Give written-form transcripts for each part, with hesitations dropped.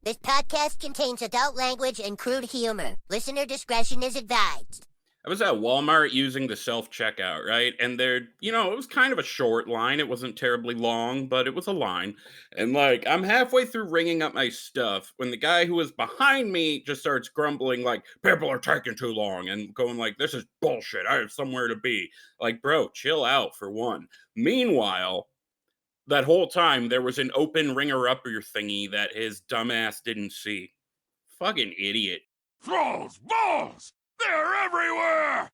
This podcast contains adult language and crude humor. Listener discretion is advised. I was at Walmart using the self-checkout, right? And there, it was kind of a short line. It wasn't terribly long, but it was a line. And I'm halfway through ringing up my stuff when the guy who was behind me just starts grumbling people are taking too long and going this is bullshit. I have somewhere to be. Bro, chill out for one. Meanwhile, that whole time there was an open ringer-upper thingy that his dumbass didn't see. Fucking idiot. Thrall's balls! They're everywhere!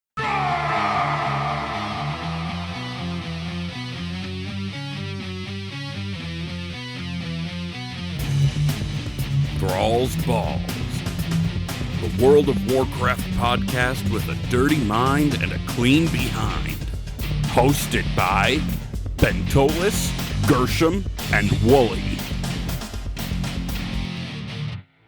Thrall's Balls, the World of Warcraft podcast with a dirty mind and a clean behind. Hosted by Bentolas, Gershom, and Wooly.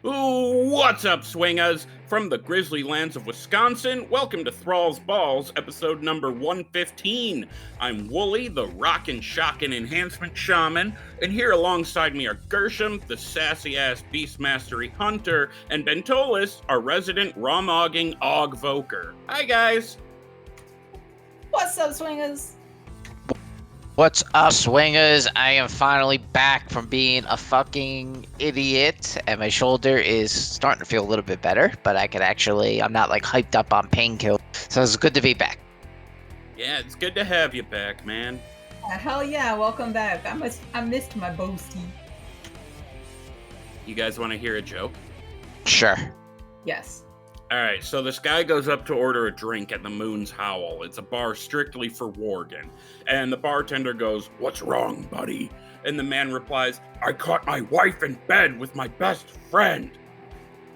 Ooh, what's up, swingaz? From the grizzly lands of Wisconsin, welcome to Thrall's Balls, episode number 115. I'm Wooly, the rockin, shockin enhancement shaman, and here alongside me are Gershom, the sassy-ass beast mastery hunter, and Bentolas, our resident raw-mogging aug-voker. Hi, guys. What's up, swingers? What's up, swingers? I am finally back from being a fucking idiot, and my shoulder is starting to feel a little bit better, but I'm not hyped up on painkillers, so it's good to be back. Yeah, it's good to have you back, man. Hell yeah, welcome back. I missed my boasty. You guys want to hear a joke? Sure. Yes. Alright, so this guy goes up to order a drink at the Moon's Howl. It's a bar strictly for Worgen. And the bartender goes, "What's wrong, buddy?" And the man replies, "I caught my wife in bed with my best friend."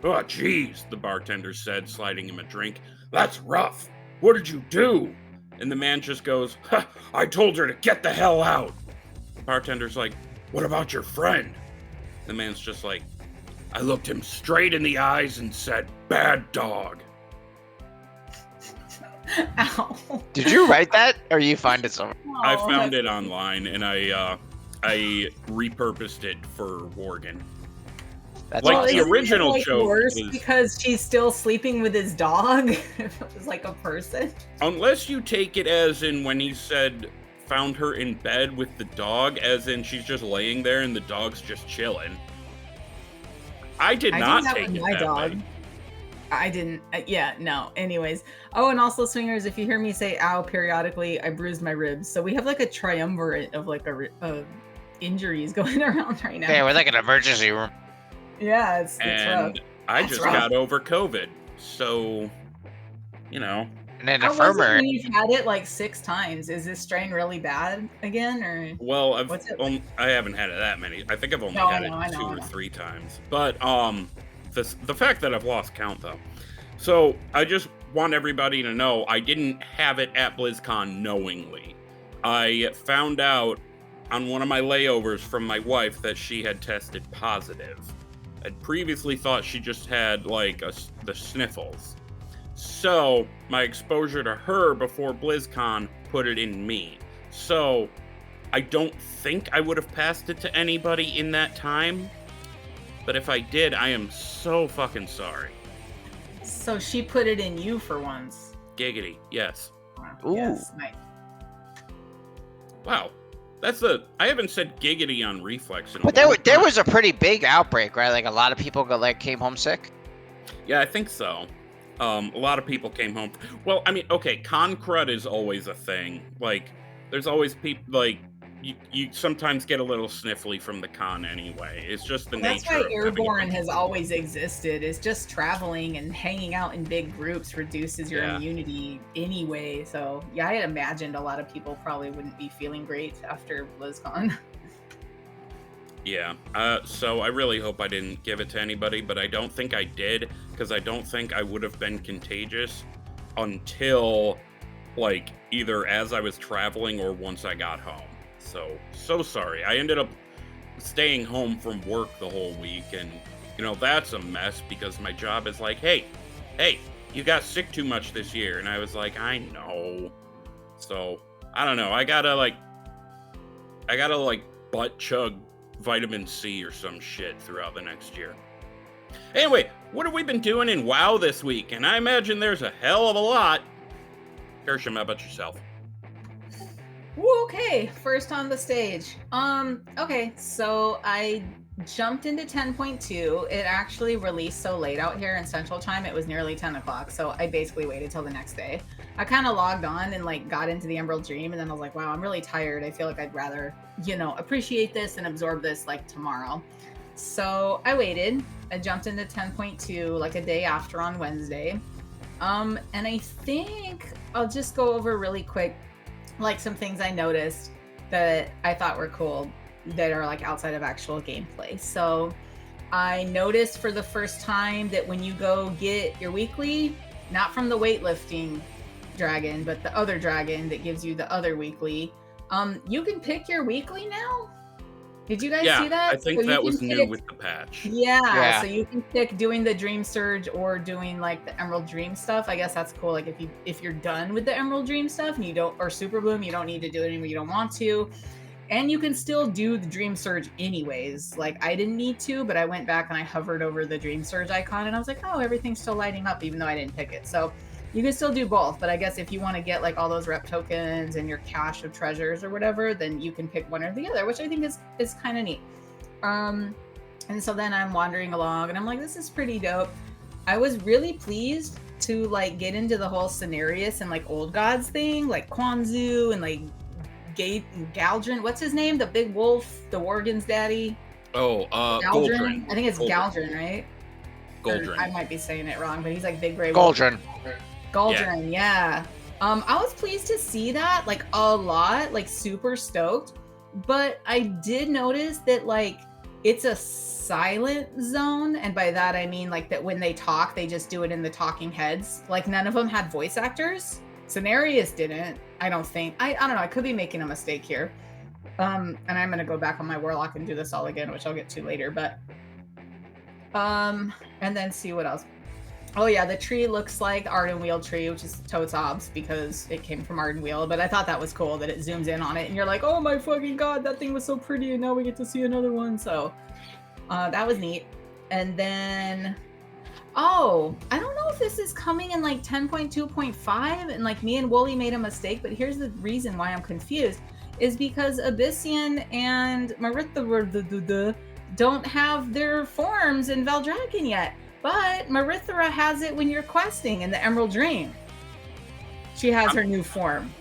"Oh, jeez," the bartender said, sliding him a drink. "That's rough. What did you do?" And the man just goes, "I told her to get the hell out." The bartender's like, "What about your friend?" The man's just like, "I looked him straight in the eyes and said, 'Bad dog.'" Ow. Did you write that, or you find it somewhere? Oh, I found it online, and I repurposed it for Worgen. That's Like, awesome. the original joke worse is- because she's still sleeping with his dog. If it was like a person. Unless you take it as in when he said found her in bed with the dog, as in she's just laying there and the dog's just chilling. I did not take it my that dog. way. I didn't. Yeah, no. Anyways. Oh, and also, swingers, if you hear me say "ow" periodically, I bruised my ribs. So we have a triumvirate of injuries going around right now. Okay, we're an emergency room. Yeah, it's rough. And I That's just rough. got over COVID, so And then How was it infirmary. when you've had it 6 times? Is this strain really bad again, or? Well, What's it I haven't had it that many. I think I've only No, I had know, I it know, 2 I or know. 3 times. But the fact that I've lost count though. So I just want everybody to know I didn't have it at BlizzCon knowingly. I found out on one of my layovers from my wife that she had tested positive. I'd previously thought she just had the sniffles. So my exposure to her before BlizzCon put it in me. So I don't think I would have passed it to anybody in that time. But if I did, I am so fucking sorry. So she put it in you for once. Giggity, yes. Ooh. Yes, nice. Wow. I haven't said giggity on Reflex in a But long there time. was a pretty big outbreak, right? A lot of people came home sick. Yeah, I think so. A lot of people came home. Well, I mean, okay, con crud is always a thing. There's always people, you sometimes get a little sniffly from the con anyway. It's just the That's nature why of having a airborne bunch of has people. always existed. It's just traveling and hanging out in big groups reduces your Yeah. immunity anyway. So yeah, I had imagined a lot of people probably wouldn't be feeling great after BlizzCon. Yeah, so I really hope I didn't give it to anybody, but I don't think I did, because I don't think I would have been contagious until, either as I was traveling or once I got home. So sorry. I ended up staying home from work the whole week, and, that's a mess, because my job is hey, you got sick too much this year, and I was like, I know. So, I don't know, I gotta butt chug vitamin C or some shit throughout the next year. Anyway, what have we been doing in WoW this week? And I imagine there's a hell of a lot. Gershom, how about yourself? Woo, okay, first on the stage. Okay, so I jumped into 10.2. It actually released so late out here in Central Time, it was nearly 10 o'clock, so I basically waited till the next day. I kind of logged on and like got into the Emerald Dream, and then I was like, wow, I'm really tired. I feel like I'd rather, appreciate this and absorb this like tomorrow. So I waited. I jumped into 10.2 like a day after on Wednesday. And I think I'll just go over really quick like some things I noticed that I thought were cool that are like outside of actual gameplay. So I noticed for the first time that when you go get your weekly, not from the weightlifting dragon, but the other dragon that gives you the other weekly, you can pick your weekly now. Did you guys see that? I think so that was new with the patch. Yeah, so you can pick doing the Dream Surge or doing like the Emerald Dream stuff. I guess that's cool. Like if you're done with the Emerald Dream stuff and you don't, or Super Bloom, you don't need to do it anymore. You don't want to, and you can still do the Dream Surge anyways. Like I didn't need to, but I went back and I hovered over the Dream Surge icon and I was like, oh, everything's still lighting up, even though I didn't pick it. So you can still do both, but I guess if you want to get like all those rep tokens and your cache of treasures or whatever, then you can pick one or the other, which I think is kind of neat. And so then I'm wandering along and I'm like, this is pretty dope. I was really pleased to like get into the whole Cenarius and like old gods thing, like Kwanzaa and like Galdrin. What's his name? The big wolf, the Worgen's daddy. Oh, Galdrin. I think it's Galdrin, right? Galdrin. I might be saying it wrong, but he's like big gray Galdrin. Galdrin, yeah. I was pleased to see that, like a lot, like super stoked. But I did notice that like it's a silent zone, and by that I mean like that when they talk, they just do it in the talking heads. Like none of them had voice actors. Cenarius didn't, I don't think. I don't know, I could be making a mistake here. And I'm gonna go back on my Warlock and do this all again, which I'll get to later, but and then see what else. Oh yeah, the tree looks like Ardenweald tree, which is totes obs because it came from Ardenweald, but I thought that was cool that it zooms in on it and you're like, oh my fucking god, that thing was so pretty and now we get to see another one. So that was neat. And then I don't know if this is coming in like 10.2.5 and like me and Wooly made a mistake, but here's the reason why I'm confused is because Abyssian and Marithra don't have their forms in Valdrakken yet. But Marithra has it when you're questing in the Emerald Dream. She has her new form.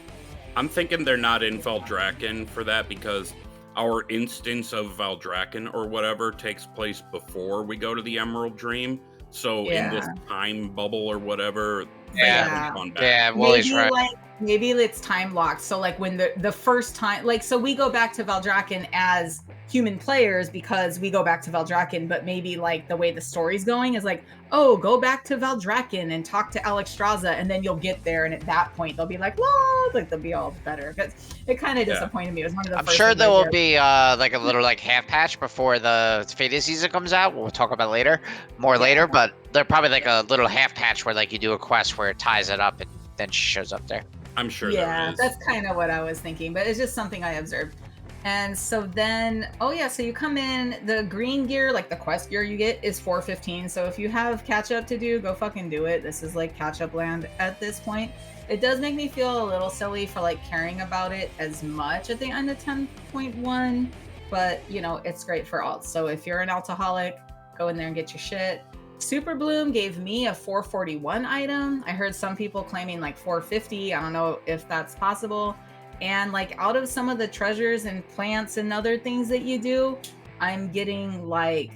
I'm thinking they're not in Valdrakken for that because our instance of Valdrakken or whatever takes place before we go to the Emerald Dream. So in this time bubble or whatever, they haven't gone back. Yeah, Wally's right. Maybe it's time locked. So like when the first time, like, so we go back to Valdrakken as human players because we go back to Valdrakken, but maybe like the way the story's going is like, oh, go back to Valdrakken and talk to Alexstrasza, and then you'll get there, and at that point they'll be like, well, like they'll be all better. Because it kind of disappointed me. It was one of the I'm first sure things there I will did. be like a little like half patch before the Fate season comes out. We'll talk about later, later, but they're probably like a little half patch where like you do a quest where it ties it up and then she shows up there. I'm sure Yeah, there is. that's kind of what I was thinking, but it's just something I observed. And so then, so you come in, the green gear, like the quest gear you get is 415. So if you have catch up to do, go fucking do it. This is like catch up land at this point. It does make me feel a little silly for like caring about it as much at the end of 10.1, but it's great for alts. So if you're an altaholic, go in there and get your shit. Super Bloom gave me a 441 item. I heard some people claiming like 450. I don't know if that's possible. And like out of some of the treasures and plants and other things that you do, I'm getting like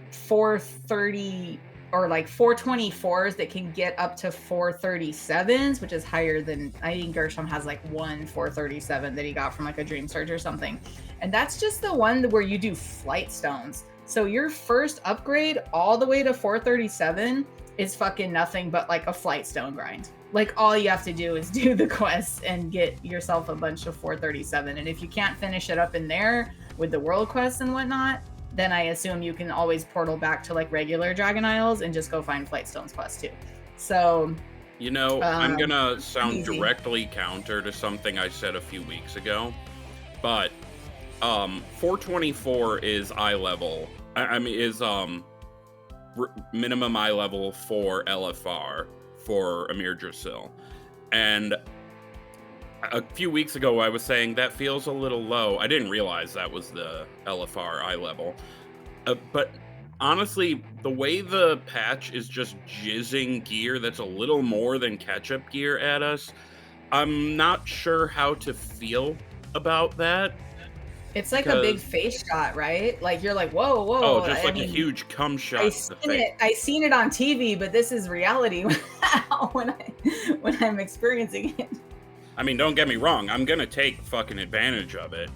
430 or like 424s that can get up to 437s, which is higher than, I think Gershom has like one 437 that he got from like a Dream Surge or something. And that's just the one where you do flight stones. So your first upgrade all the way to 437 is fucking nothing but like a flight stone grind. Like all you have to do is do the quests and get yourself a bunch of 437. And if you can't finish it up in there with the world quests and whatnot, then I assume you can always portal back to like regular Dragon Isles and just go find flight stones quests too. So I'm gonna sound easy. directly counter to something I said a few weeks ago, but 424 is eye level. I mean, is minimum eye level for LFR for Amir Drasil. And a few weeks ago, I was saying that feels a little low. I didn't realize that was the LFR eye level. But honestly, the way the patch is just jizzing gear that's a little more than ketchup gear at us, I'm not sure how to feel about that. It's like a big face shot, right? Like you're like, whoa, whoa. Oh, just like a huge cum shot. I seen it on TV, but this is reality when I'm experiencing it. I mean, don't get me wrong. I'm gonna take fucking advantage of it,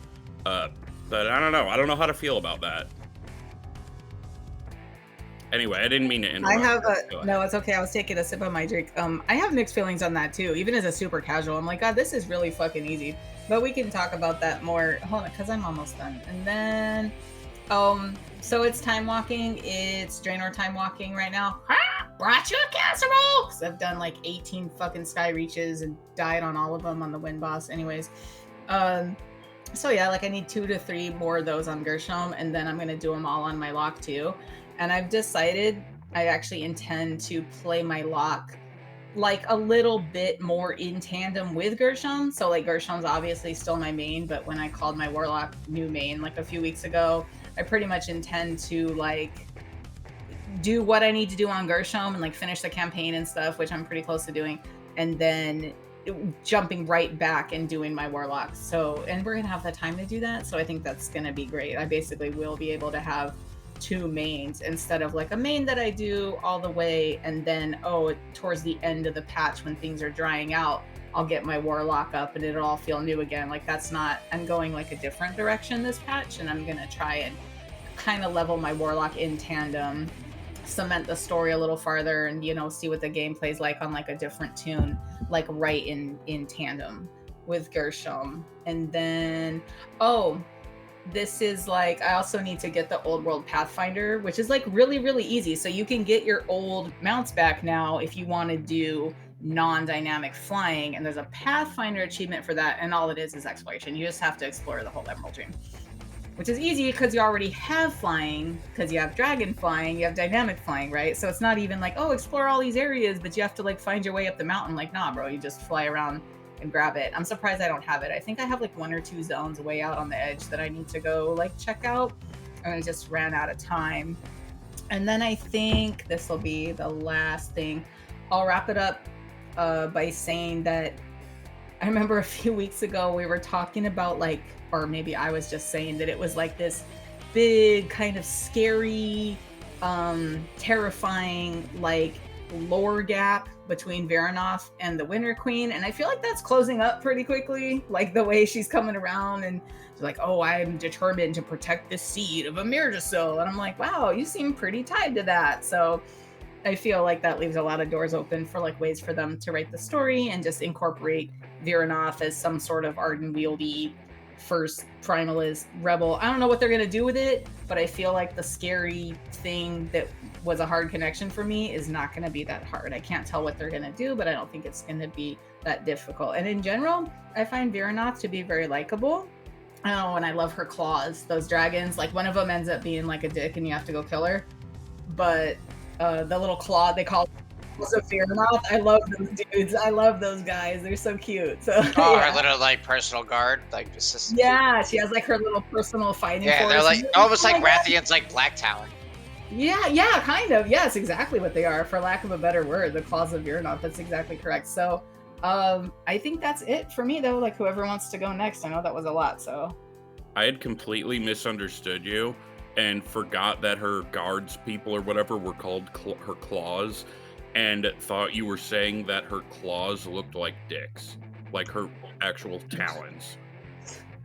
but I don't know. I don't know how to feel about that. Anyway, I didn't mean to interrupt. No, it's okay. I was taking a sip of my drink. I have mixed feelings on that too. Even as a super casual, I'm like, God, this is really fucking easy. But we can talk about that more. Hold on, because I'm almost done. And then, so it's time walking. It's Draenor time walking right now. Brought you a casserole! Because I've done like 18 fucking sky reaches and died on all of them on the wind boss. Anyways, so yeah, like I need 2 to 3 more of those on Gershom, and then I'm gonna do them all on my lock too. And I've decided I actually intend to play my lock like a little bit more in tandem with Gershom. So like Gershom's obviously still my main, but when I called my warlock new main like a few weeks ago, I pretty much intend to like do what I need to do on Gershom and like finish the campaign and stuff, which I'm pretty close to doing, and then jumping right back and doing my warlock. So, and we're gonna have the time to do that, so I think that's gonna be great. I basically will be able to have 2 mains instead of like a main that I do all the way and then towards the end of the patch when things are drying out, I'll get my warlock up and it'll all feel new again. Like that's not, I'm going like a different direction this patch, and I'm gonna try and kind of level my warlock in tandem, cement the story a little farther, and see what the gameplay's like on like a different tune, like right in tandem with Gershom. And then this is like, I also need to get the old world Pathfinder, which is like really, really easy. So you can get your old mounts back now if you want to do non-dynamic flying, and there's a Pathfinder achievement for that, and all it is exploration. You just have to explore the whole Emerald Dream, which is easy because you already have flying, because you have dragon flying, you have dynamic flying, right? So it's not even like, explore all these areas, but you have to like find your way up the mountain. Like, nah, bro, you just fly around and grab it. I'm surprised I don't have it. I think I have like 1 or 2 zones way out on the edge that I need to go like check out, and I just ran out of time. And then I think this will be the last thing. I'll wrap it up by saying that I remember a few weeks ago we were talking about like, or maybe I was just saying that it was like this big kind of scary, terrifying like lore gap between Veranoth and the Winter Queen, and I feel like that's closing up pretty quickly, like the way she's coming around and she's like, I'm determined to protect the seed of Amir Drasil, and I'm like, wow, you seem pretty tied to that. So I feel like that leaves a lot of doors open for like ways for them to write the story and just incorporate Veranoth as some sort of Arden-wieldy first primalist rebel. I don't know what they're going to do with it, but I feel like the scary thing that was a hard connection for me is not going to be that hard. I can't tell what they're going to do, but I don't think it's going to be that difficult. And in general, I find Veranoth to be very likable. And I love her claws, those dragons. Like one of them ends up being like a dick and you have to go kill her. But the little claw they call Veranoth, I love those dudes. I love those guys. They're so cute. So her little like personal guard, like just yeah, she has like her little personal fighting force. They're like almost like Rathion's like Black Talon. Yeah, kind of. Yes, exactly what they are, for lack of a better word. The claws of Veranoth. That's exactly correct. So I think that's it for me though. Like whoever wants to go next. I know that was a lot, so I had completely misunderstood you and forgot that her guards people or whatever were called her claws, and thought you were saying that her claws looked like dicks, like her actual talons.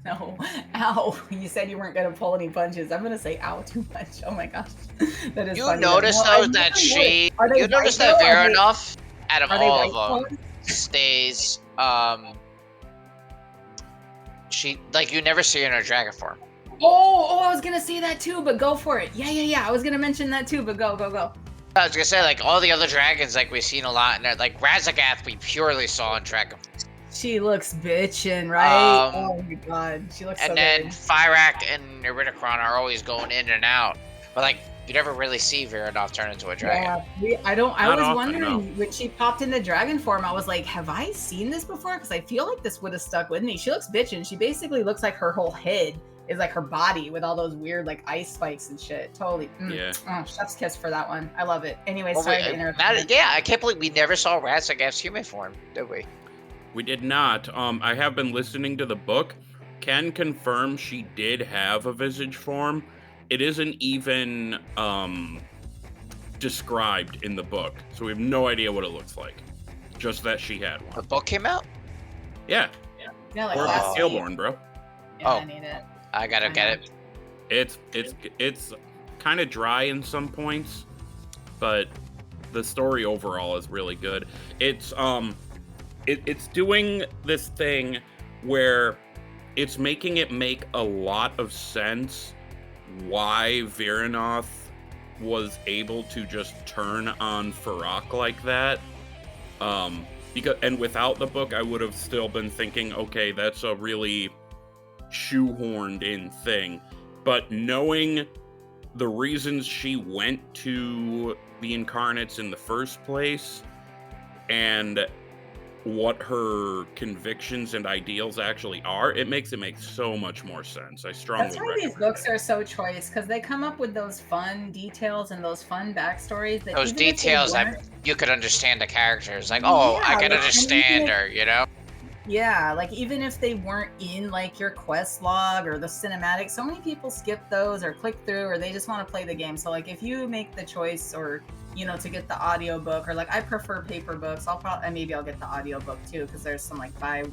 No, ow! You said you weren't gonna pull any punches. I'm gonna say ow too much. Oh my gosh, that is. You notice though that she, you notice that Veranoth, out of all of them, stays. She like you never see her in her dragon form. Oh, I was gonna say that too, but go for it. Yeah. I was gonna mention that too, but go. I was gonna say, like, all the other dragons, like, we've seen a lot in there. Like, Razagath, we purely saw in Dragon. She looks bitchin', right? Oh my god, she looks so good. And then Fyrak and Iridikron are always going in and out. But, like, You never really see Viridolf turn into a dragon. Yeah, I Not was often, wondering when she popped into dragon form, I was like, have I seen this before? Because I feel like this would have stuck with me. She looks bitchin'. She basically looks like her whole head is like her body with all those weird like ice spikes and shit. Totally. Yeah. Oh, chef's kiss for that one. I love it. Anyway, Well, sorry to interrupt. I can't believe we never saw Ratzagaf's human form, did we? We did not. I have been listening to the book. Can confirm she did have a visage form. It isn't even described in the book, so we have no idea what it looks like. Just that she had The one. book came out? Yeah. Yeah, like Or last Scaleborn, week. bro. Yeah, Oh. I need it. I gotta get it. It's kind of dry in some points, but the story overall is really good. It's doing this thing where it's making it make a lot of sense why Virinoth was able to just turn on Farak like that. And without the book, I would have still been thinking, okay, that's a really shoehorned in thing. But knowing the reasons she went to the Incarnates in the first place and what her convictions and ideals actually are, it makes it make so much more sense. I strongly That's why recommend these books are so choice, because they come up with those fun details and those fun backstories that Those even if they details that weren't- you could understand the characters. Like, oh, Yeah, I can like, understand even if- her, you know? Yeah, like even if they weren't in like your quest log or the cinematic, so many people skip those or click through or they just want to play the game. So like if you make the choice or to get the audiobook, or like I prefer paper books, maybe I'll get the audiobook too, because there's some like buy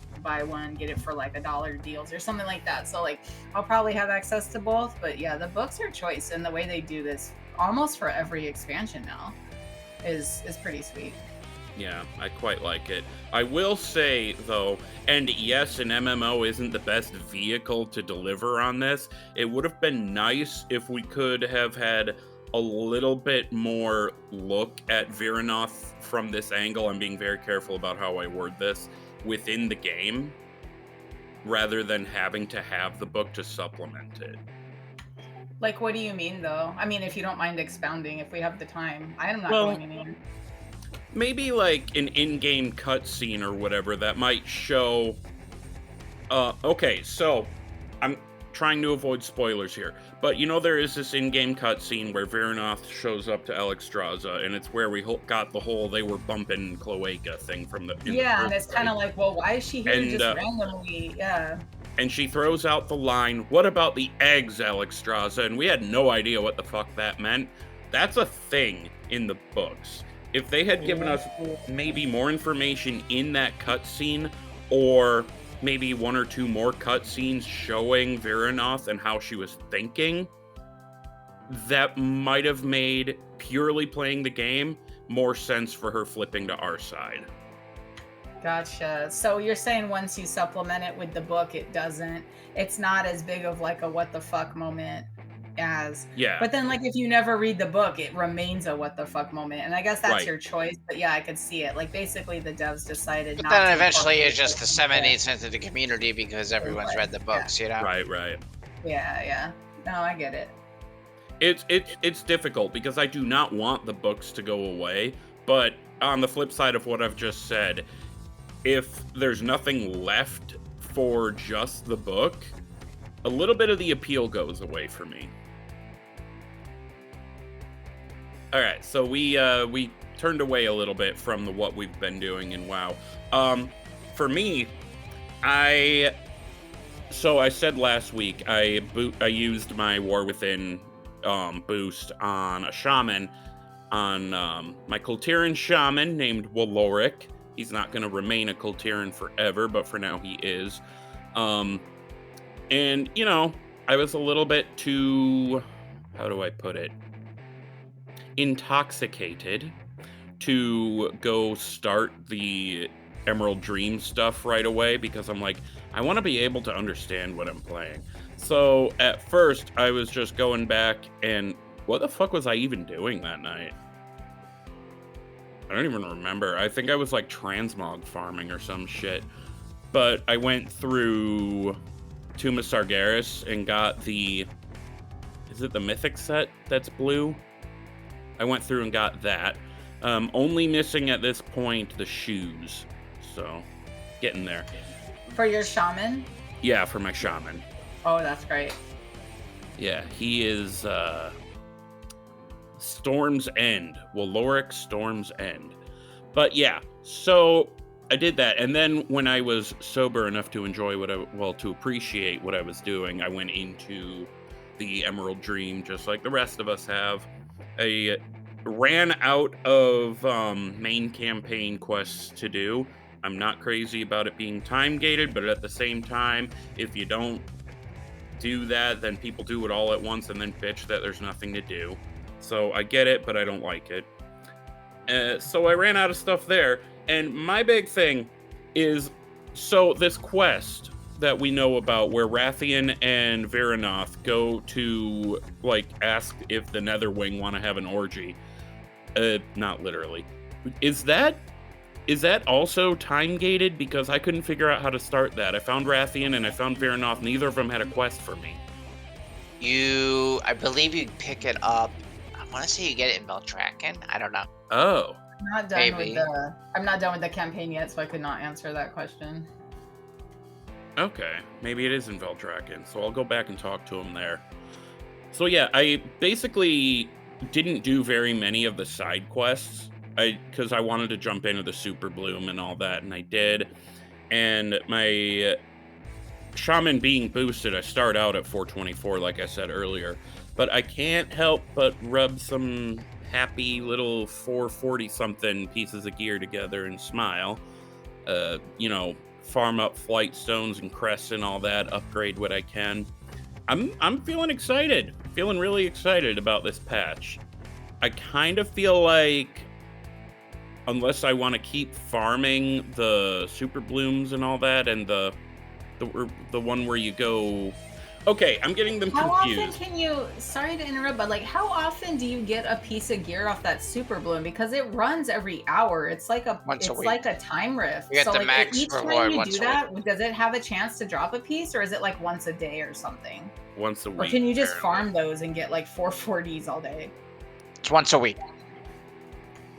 one, get it for like $1 deals or something like that. So like I'll probably have access to both. But yeah, the books are choice, and the way they do this almost for every expansion now is pretty sweet. Yeah, I quite like it. I will say, though, and yes, an MMO isn't the best vehicle to deliver on this. It would have been nice if we could have had a little bit more look at Virinoth from this angle. I'm being very careful about how I word this within the game, rather than having to have the book to supplement it. Like, what do you mean, though? I mean, if you don't mind expounding, if we have the time. I am not Well, going anywhere. Maybe like an in-game cutscene or whatever that might show. Okay, so I'm trying to avoid spoilers here, but there is this in-game cutscene where Virinoth shows up to Alexstrasza, and it's where we got the whole they were bumping Cloaca thing from the. Yeah, and it's kind of like, well, why is she here And, just randomly? Yeah. And she throws out the line, "What about the eggs, Alexstrasza?" And we had no idea what the fuck that meant. That's a thing in the books. If they had given us maybe more information in that cutscene, or maybe one or two more cutscenes showing Virinoth and how she was thinking, that might have made purely playing the game more sense for her flipping to our side. Gotcha. So you're saying once you supplement it with the book, it's not as big of like a what the fuck moment as. Yeah. But then like if you never read the book, it remains a what the fuck moment. And I guess that's Right. your choice. But yeah, I could see it. Like basically the devs decided But not then to eventually it incorporate just it. disseminates into the community because everyone's read the books, you know? Right. Yeah. No, I get it. It's difficult because I do not want the books to go away, but on the flip side of what I've just said, if there's nothing left for just the book, a little bit of the appeal goes away for me. All right, so we turned away a little bit from what we've been doing in WoW. For me, I said last week I used my War Within boost on a shaman, on my Kultiran shaman named Waloric. He's not going to remain a Kultiran forever, but for now he is. And, I was a little bit too, how do I put it, intoxicated to go start the Emerald Dream stuff right away, because I'm like, I want to be able to understand what I'm playing. So at first, I was just going back and what the fuck was I even doing that night? I don't even remember. I think I was like transmog farming or some shit. But I went through Tomb of Sargeras and got the is it the mythic set that's blue? I went through and got that. Only missing at this point the shoes. So, getting there. For your shaman? Yeah, for my shaman. Oh, that's great. Yeah, he is Storm's End. Waloric Storm's End. But yeah, so I did that. And then when I was sober enough to enjoy to appreciate what I was doing, I went into the Emerald Dream, just like the rest of us have. I ran out of main campaign quests to do. I'm not crazy about it being time gated, but at the same time, if you don't do that, then people do it all at once and then bitch that there's nothing to do. So I get it, but I don't like it. So I ran out of stuff there, and my big thing is, so this quest that we know about where Rathian and Veranoth go to, like, ask if the Netherwing want to have an orgy. Not literally. Is that also time-gated? Because I couldn't figure out how to start that. I found Rathian and I found Veranoth. Neither of them had a quest for me. I believe you pick it up. I want to say you get it in Beltraken. I don't know. Oh. I'm not done with the campaign yet, so I could not answer that question. Okay. Maybe it is in Veldraken, so I'll go back and talk to him there. So yeah, I basically didn't do very many of the side quests. Because I wanted to jump into the Super Bloom and all that, and I did. And my shaman being boosted, I start out at 424, like I said earlier. But I can't help but rub some happy little 440-something pieces of gear together and smile. Farm up flight stones and crests and all that, upgrade what I can. I'm feeling excited. Feeling really excited about this patch. I kind of feel like, unless I want to keep farming the super blooms and all that, and the one where you go. Okay, I'm getting them confused. How often can you? Sorry to interrupt, but like, how often do you get a piece of gear off that super bloom? Because it runs every hour. It's like a time rift. You get so the like max each reward time you once do a that, does it have a chance to drop a piece, or is it like once a day or something? Once a week. Or can you just apparently. farm those and get like 440s all day? It's once a week.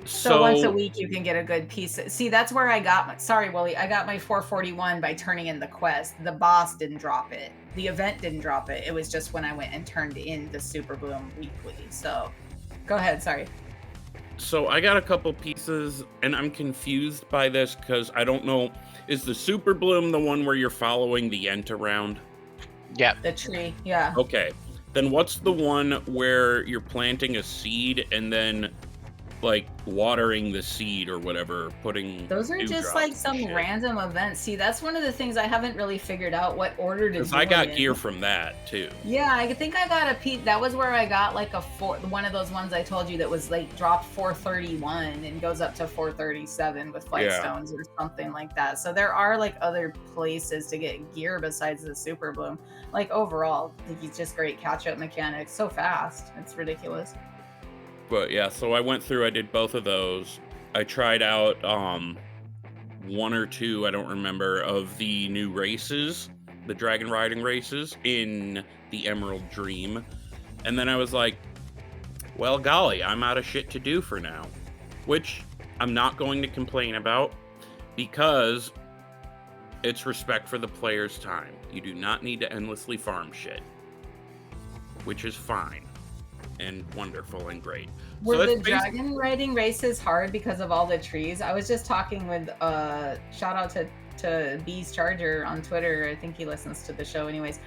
So once a week you can get a good piece. See, that's where I got my, sorry, Willie, I got my 441 by turning in the quest. The boss didn't drop it. The event didn't drop it. It was just when I went and turned in the Super Bloom weekly. So go ahead, sorry. So I got a couple pieces, and I'm confused by this because I don't know. Is the Super Bloom the one where you're following the Ent around? Yeah. The tree, yeah. Okay. Then what's the one where you're planting a seed and then, like, watering the seed or whatever, putting those are just like some random events. See, that's one of the things I haven't really figured out what order to do. Because I got gear from that too. Yeah, I think I got a piece. That was where I got like one of those ones I told you that was like dropped 431 and goes up to 437 with flight stones or something like that. So there are like other places to get gear besides the Super Bloom. Like overall, it's just great catch-up mechanics. So fast, it's ridiculous. But yeah, so I went through, I did both of those. I tried out one or two, I don't remember, of the new races, the dragon riding races in the Emerald Dream. And then I was like, well, golly, I'm out of shit to do for now. Which I'm not going to complain about because it's respect for the player's time. You do not need to endlessly farm shit, which is fine and wonderful and great. Were the dragon riding races hard because of all the trees? I was just talking with shout out to Bees Charger on Twitter. I think he listens to the show anyways.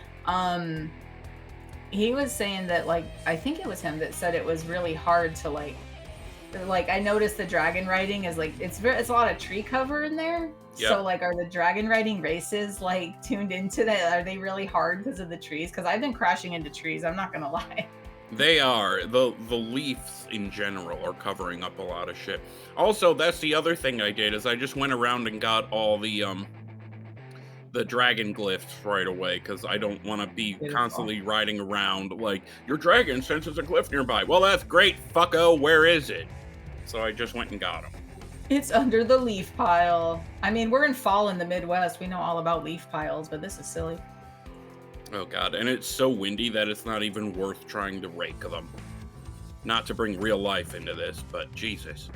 He was saying that, like, I think it was him that said it was really hard to like I noticed the dragon riding is like it's a lot of tree cover in there. Yep. So like, are the dragon riding races like tuned into that? Are they really hard because of the trees? Because I've been crashing into trees, I'm not gonna lie. They are. The leaves in general are covering up a lot of shit. Also, that's the other thing I did is I just went around and got all the dragon glyphs right away because I don't want to be constantly riding around like, your dragon senses a glyph nearby. Well, that's great, fucko. Where is it? So I just went and got them. It's under the leaf pile. I mean, we're in fall in the Midwest. We know all about leaf piles, but this is silly. Oh god, and it's so windy that it's not even worth trying to rake them. Not to bring real life into this, but Jesus.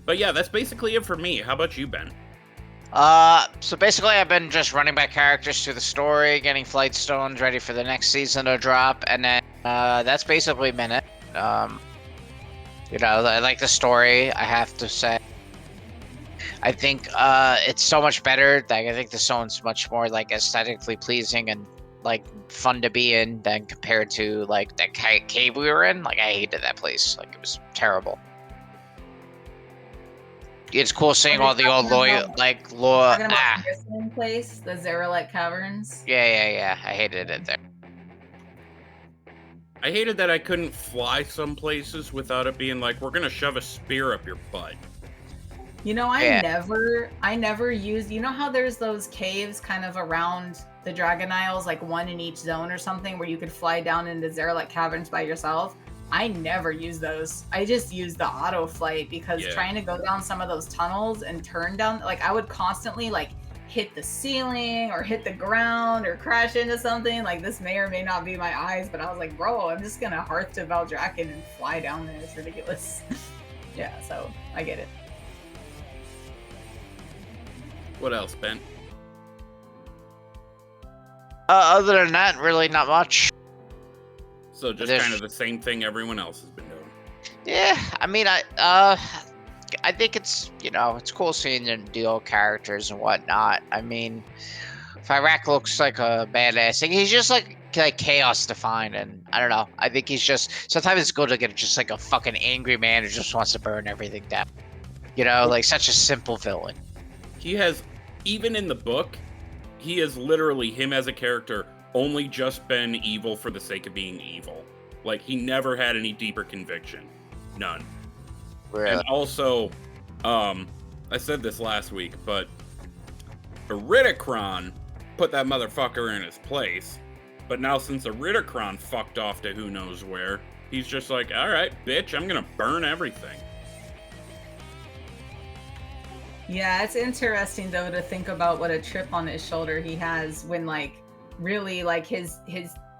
But yeah, that's basically it for me. How about you, Ben? So basically I've been just running my characters through the story, getting flight stones ready for the next season to drop, and then that's basically been it. You know, I like the story, I have to say. I think it's so much better. Like, I think the zone's much more like aesthetically pleasing and like fun to be in than compared to like that cave we were in. Like, I hated that place. Like, it was terrible. It's cool seeing all the old Talking about this place, the Zeralek Caverns. Yeah. I hated it there. I hated that I couldn't fly some places without it being like, we're gonna shove a spear up your butt. You know, I never used, you know how there's those caves kind of around the Dragon Isles, like one in each zone or something, where you could fly down into Zeralek Caverns by yourself? I never use those. I just use the auto flight because trying to go down some of those tunnels and turn down, like I would constantly like hit the ceiling or hit the ground or crash into something. Like, this may or may not be my eyes, but I was like, bro, I'm just gonna Hearth to Valdrakken and fly down there. It's ridiculous. Yeah, so I get it. What else, Ben? Other than that, really not much. So just kind of the same thing everyone else has been doing. Yeah, I mean, I think it's, you know, it's cool seeing the old characters and whatnot. I mean, Fyrak looks like a badass. He's just like chaos defined, and I don't know. I think he's just, sometimes it's good to get just like a fucking angry man who just wants to burn everything down. You know, like such a simple villain. He has, even in the book, he is literally, him as a character, only just been evil for the sake of being evil. Like, he never had any deeper conviction. None. Really? And also, I said this last week, but Iridikron put that motherfucker in his place. But now since Iridikron fucked off to who knows where, he's just like, alright, bitch, I'm gonna burn everything. Yeah, it's interesting though to think about what a chip on his shoulder he has when like really like his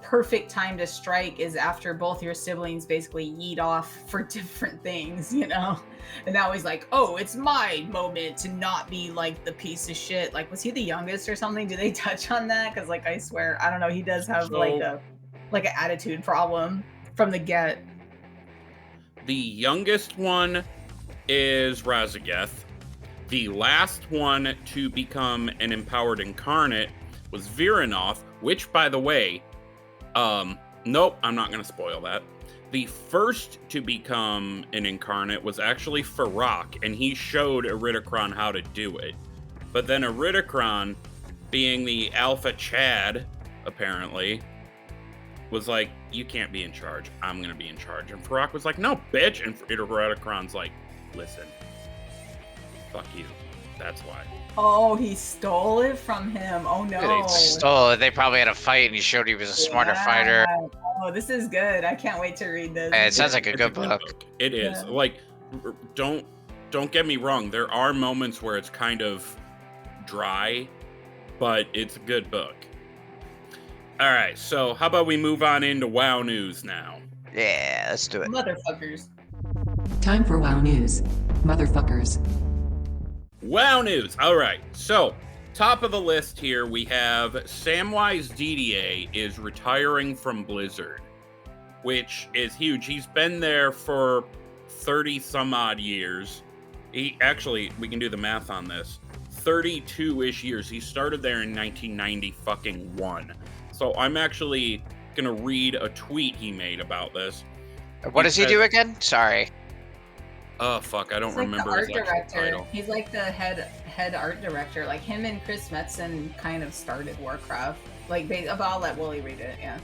perfect time to strike is after both your siblings basically yeet off for different things, you know? And now he's like, oh, it's my moment to not be like the piece of shit. Like, was he the youngest or something? Do they touch on that? Because like, I swear, I don't know, he does have like an attitude problem from the get. The youngest one is Razageth. The last one to become an empowered incarnate was Viranov, which, by the way, nope, I'm not going to spoil that. The first to become an incarnate was actually Fyrak, and he showed Iridikron how to do it. But then Iridikron, being the alpha Chad, apparently, was like, you can't be in charge. I'm going to be in charge. And Fyrak was like, no, bitch. And Iridikron's like, listen. Fuck you. That's why. Oh, he stole it from him. Oh no. He stole it. They probably had a fight and he showed he was a smarter fighter. Oh, this is good. I can't wait to read this. It sounds like a good book. It is. Yeah. Like, don't get me wrong. There are moments where it's kind of dry, but it's a good book. All right, so how about we move on into WoW news now? Yeah, let's do it. Motherfuckers. Time for WoW news. Motherfuckers. WoW news. All right. So, top of the list here, we have Samwise Didier is retiring from Blizzard, which is huge. He's been there for 30 some odd years. We can do the math on this. 32-ish years. He started there in 1991. So, I'm actually going to read a tweet he made about this. What does he do again? Sorry. Oh, fuck, I don't remember He's like his the art actual director. title. He's like the head art director. Like, him and Chris Metzen kind of started Warcraft. Like, I'll let Wooly read it, yeah.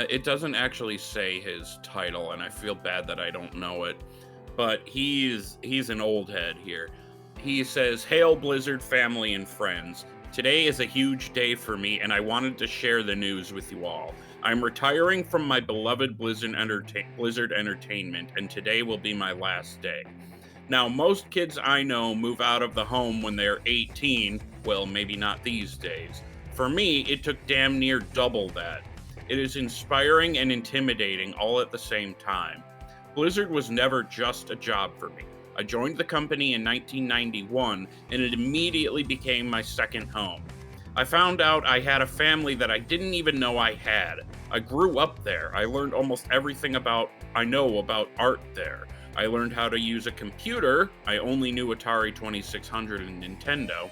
It doesn't actually say his title, and I feel bad that I don't know it. But he's an old head here. He says, "Hail Blizzard family and friends. Today is a huge day for me, and I wanted to share the news with you all. I'm retiring from my beloved Blizzard Entertainment, and today will be my last day. Now, most kids I know move out of the home when they're 18. Well, maybe not these days. For me, it took damn near double that. It is inspiring and intimidating all at the same time. Blizzard was never just a job for me. I joined the company in 1991, and it immediately became my second home. I found out I had a family that I didn't even know I had. I grew up there. I learned almost everything I know about art there. I learned how to use a computer. I only knew Atari 2600 and Nintendo.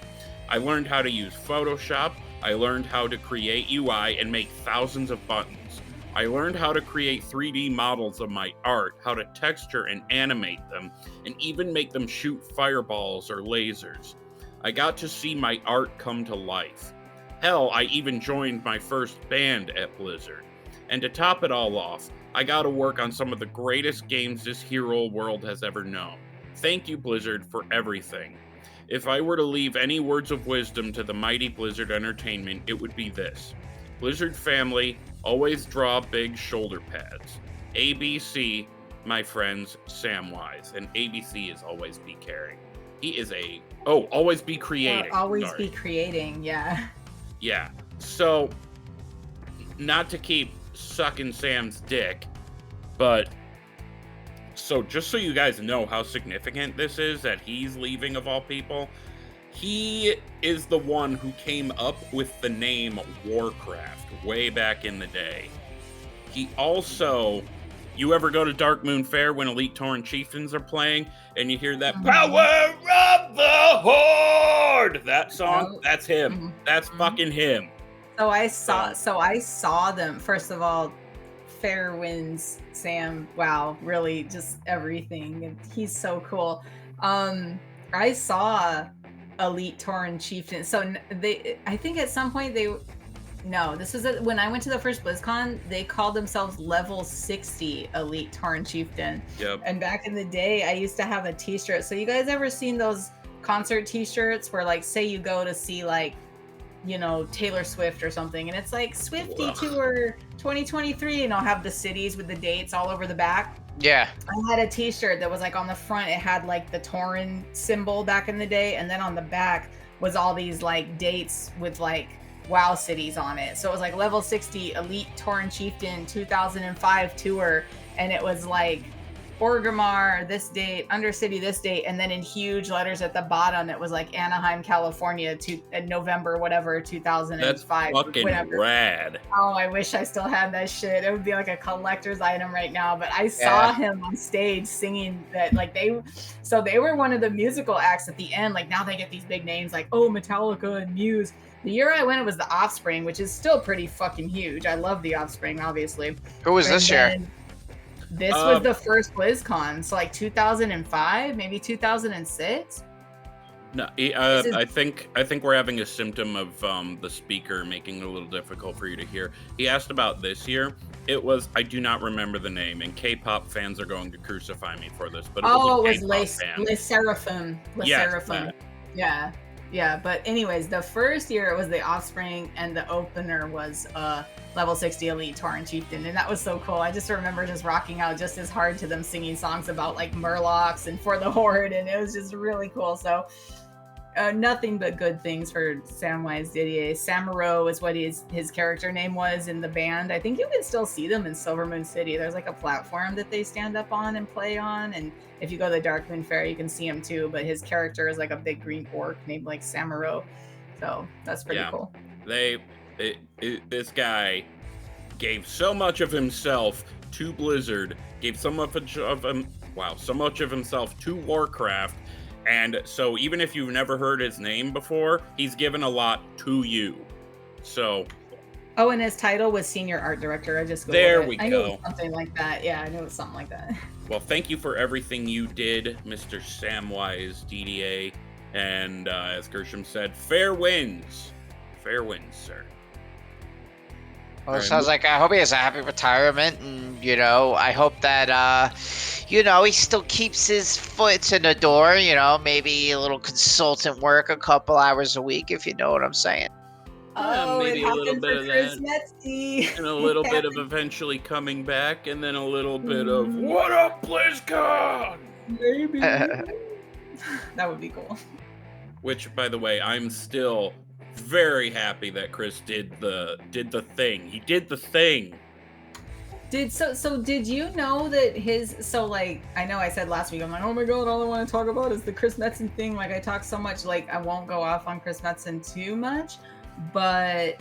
I learned how to use Photoshop. I learned how to create UI and make thousands of buttons. I learned how to create 3D models of my art, how to texture and animate them, and even make them shoot fireballs or lasers. I got to see my art come to life. Hell, I even joined my first band at Blizzard. And to top it all off, I got to work on some of the greatest games this hero world has ever known. Thank you, Blizzard, for everything. If I were to leave any words of wisdom to the mighty Blizzard Entertainment, it would be this. Blizzard family, always draw big shoulder pads. ABC, my friends, Samwise. And ABC is always be caring. He is always be creating. Always be creating, yeah. Yeah. So, not to keep sucking Sam's dick, but so just so you guys know how significant this is that he's leaving of all people, he is the one who came up with the name Warcraft way back in the day. He also, you ever go to Dark Moon Fair when Elite Tauren Chieftains are playing and you hear that Power of the Horde? That song, that's him. That's fucking him. So I saw them. First of all, fair winds, Sam. Wow, really just everything. And he's so cool. I saw Elite Tauren Chieftain. So I think at some point this was when I went to the first BlizzCon, they called themselves level 60 Elite Tauren Chieftain. Yep. And back in the day, I used to have a t-shirt. So you guys ever seen those concert t-shirts where like, say you go to see like, Taylor Swift or something, and it's like Swiftie Tour 2023, and I'll have the cities with the dates all over the back. Yeah. I had a t-shirt that was like on the front, it had like the Tauren symbol back in the day, and then on the back was all these like dates with like WoW cities on it. So it was like level 60 Elite Tauren Chieftain 2005 tour, and it was like Orgrimmar this date, Undercity this date, and then in huge letters at the bottom it was like Anaheim, California November whatever 2005. That's fucking rad. Oh, I wish I still had that shit. It would be like a collector's item right now. But I saw him on stage singing that, like they were one of the musical acts at the end. Like now they get these big names like Metallica and Muse. The year I went, it was The Offspring, which is still pretty fucking huge. I love The Offspring, obviously. Who was this year? This was the first BlizzCon, so like 2005, maybe 2006. No, I think we're having a symptom of the speaker making it a little difficult for you to hear. He asked about this year. It was, I do not remember the name, and K-pop fans are going to crucify me for this, but it was Les Seraphim. Yeah, but anyways, the first year it was The Offspring, and the opener was level 60 Elite Tauren Chieftain, and that was so cool. I just remember just rocking out just as hard to them, singing songs about like Murlocs and For the Horde, and it was just really cool. So nothing but good things for Samwise Didier. Samuro is what his character name was in the band. I think you can still see them in Silvermoon City. There's like a platform that they stand up on and play on, and if you go to the Dark Moon Fair, you can see him too. But his character is like a big green orc named like Samuro, so that's pretty cool. This guy gave so much of himself to Blizzard, gave so much of himself to Warcraft. And so even if you've never heard his name before, he's given a lot to you. So. Oh, and his title was Senior Art Director. I just Googled there it. we I go. knew it was something like that. Yeah, I knew it was something like that. Well, thank you for everything you did, Mr. Samwise DDA. And as Gershom said, fair winds. Fair winds, sir. Well, it sounds like I hope he has a happy retirement, and I hope that he still keeps his foot in the door. Maybe a little consultant work, a couple hours a week, if you know what I'm saying. Oh, maybe a little bit of that, Metzy. and a little bit of eventually coming back, and then a little bit of what up, BlizzCon? Maybe that would be cool. Which, by the way, I'm still very happy that Chris did the thing. He did the thing. So did you know that I know I said last week, I'm like, oh my god, all I want to talk about is the Chris Metzen thing. Like, I talk so much, like, I won't go off on Chris Metzen too much, but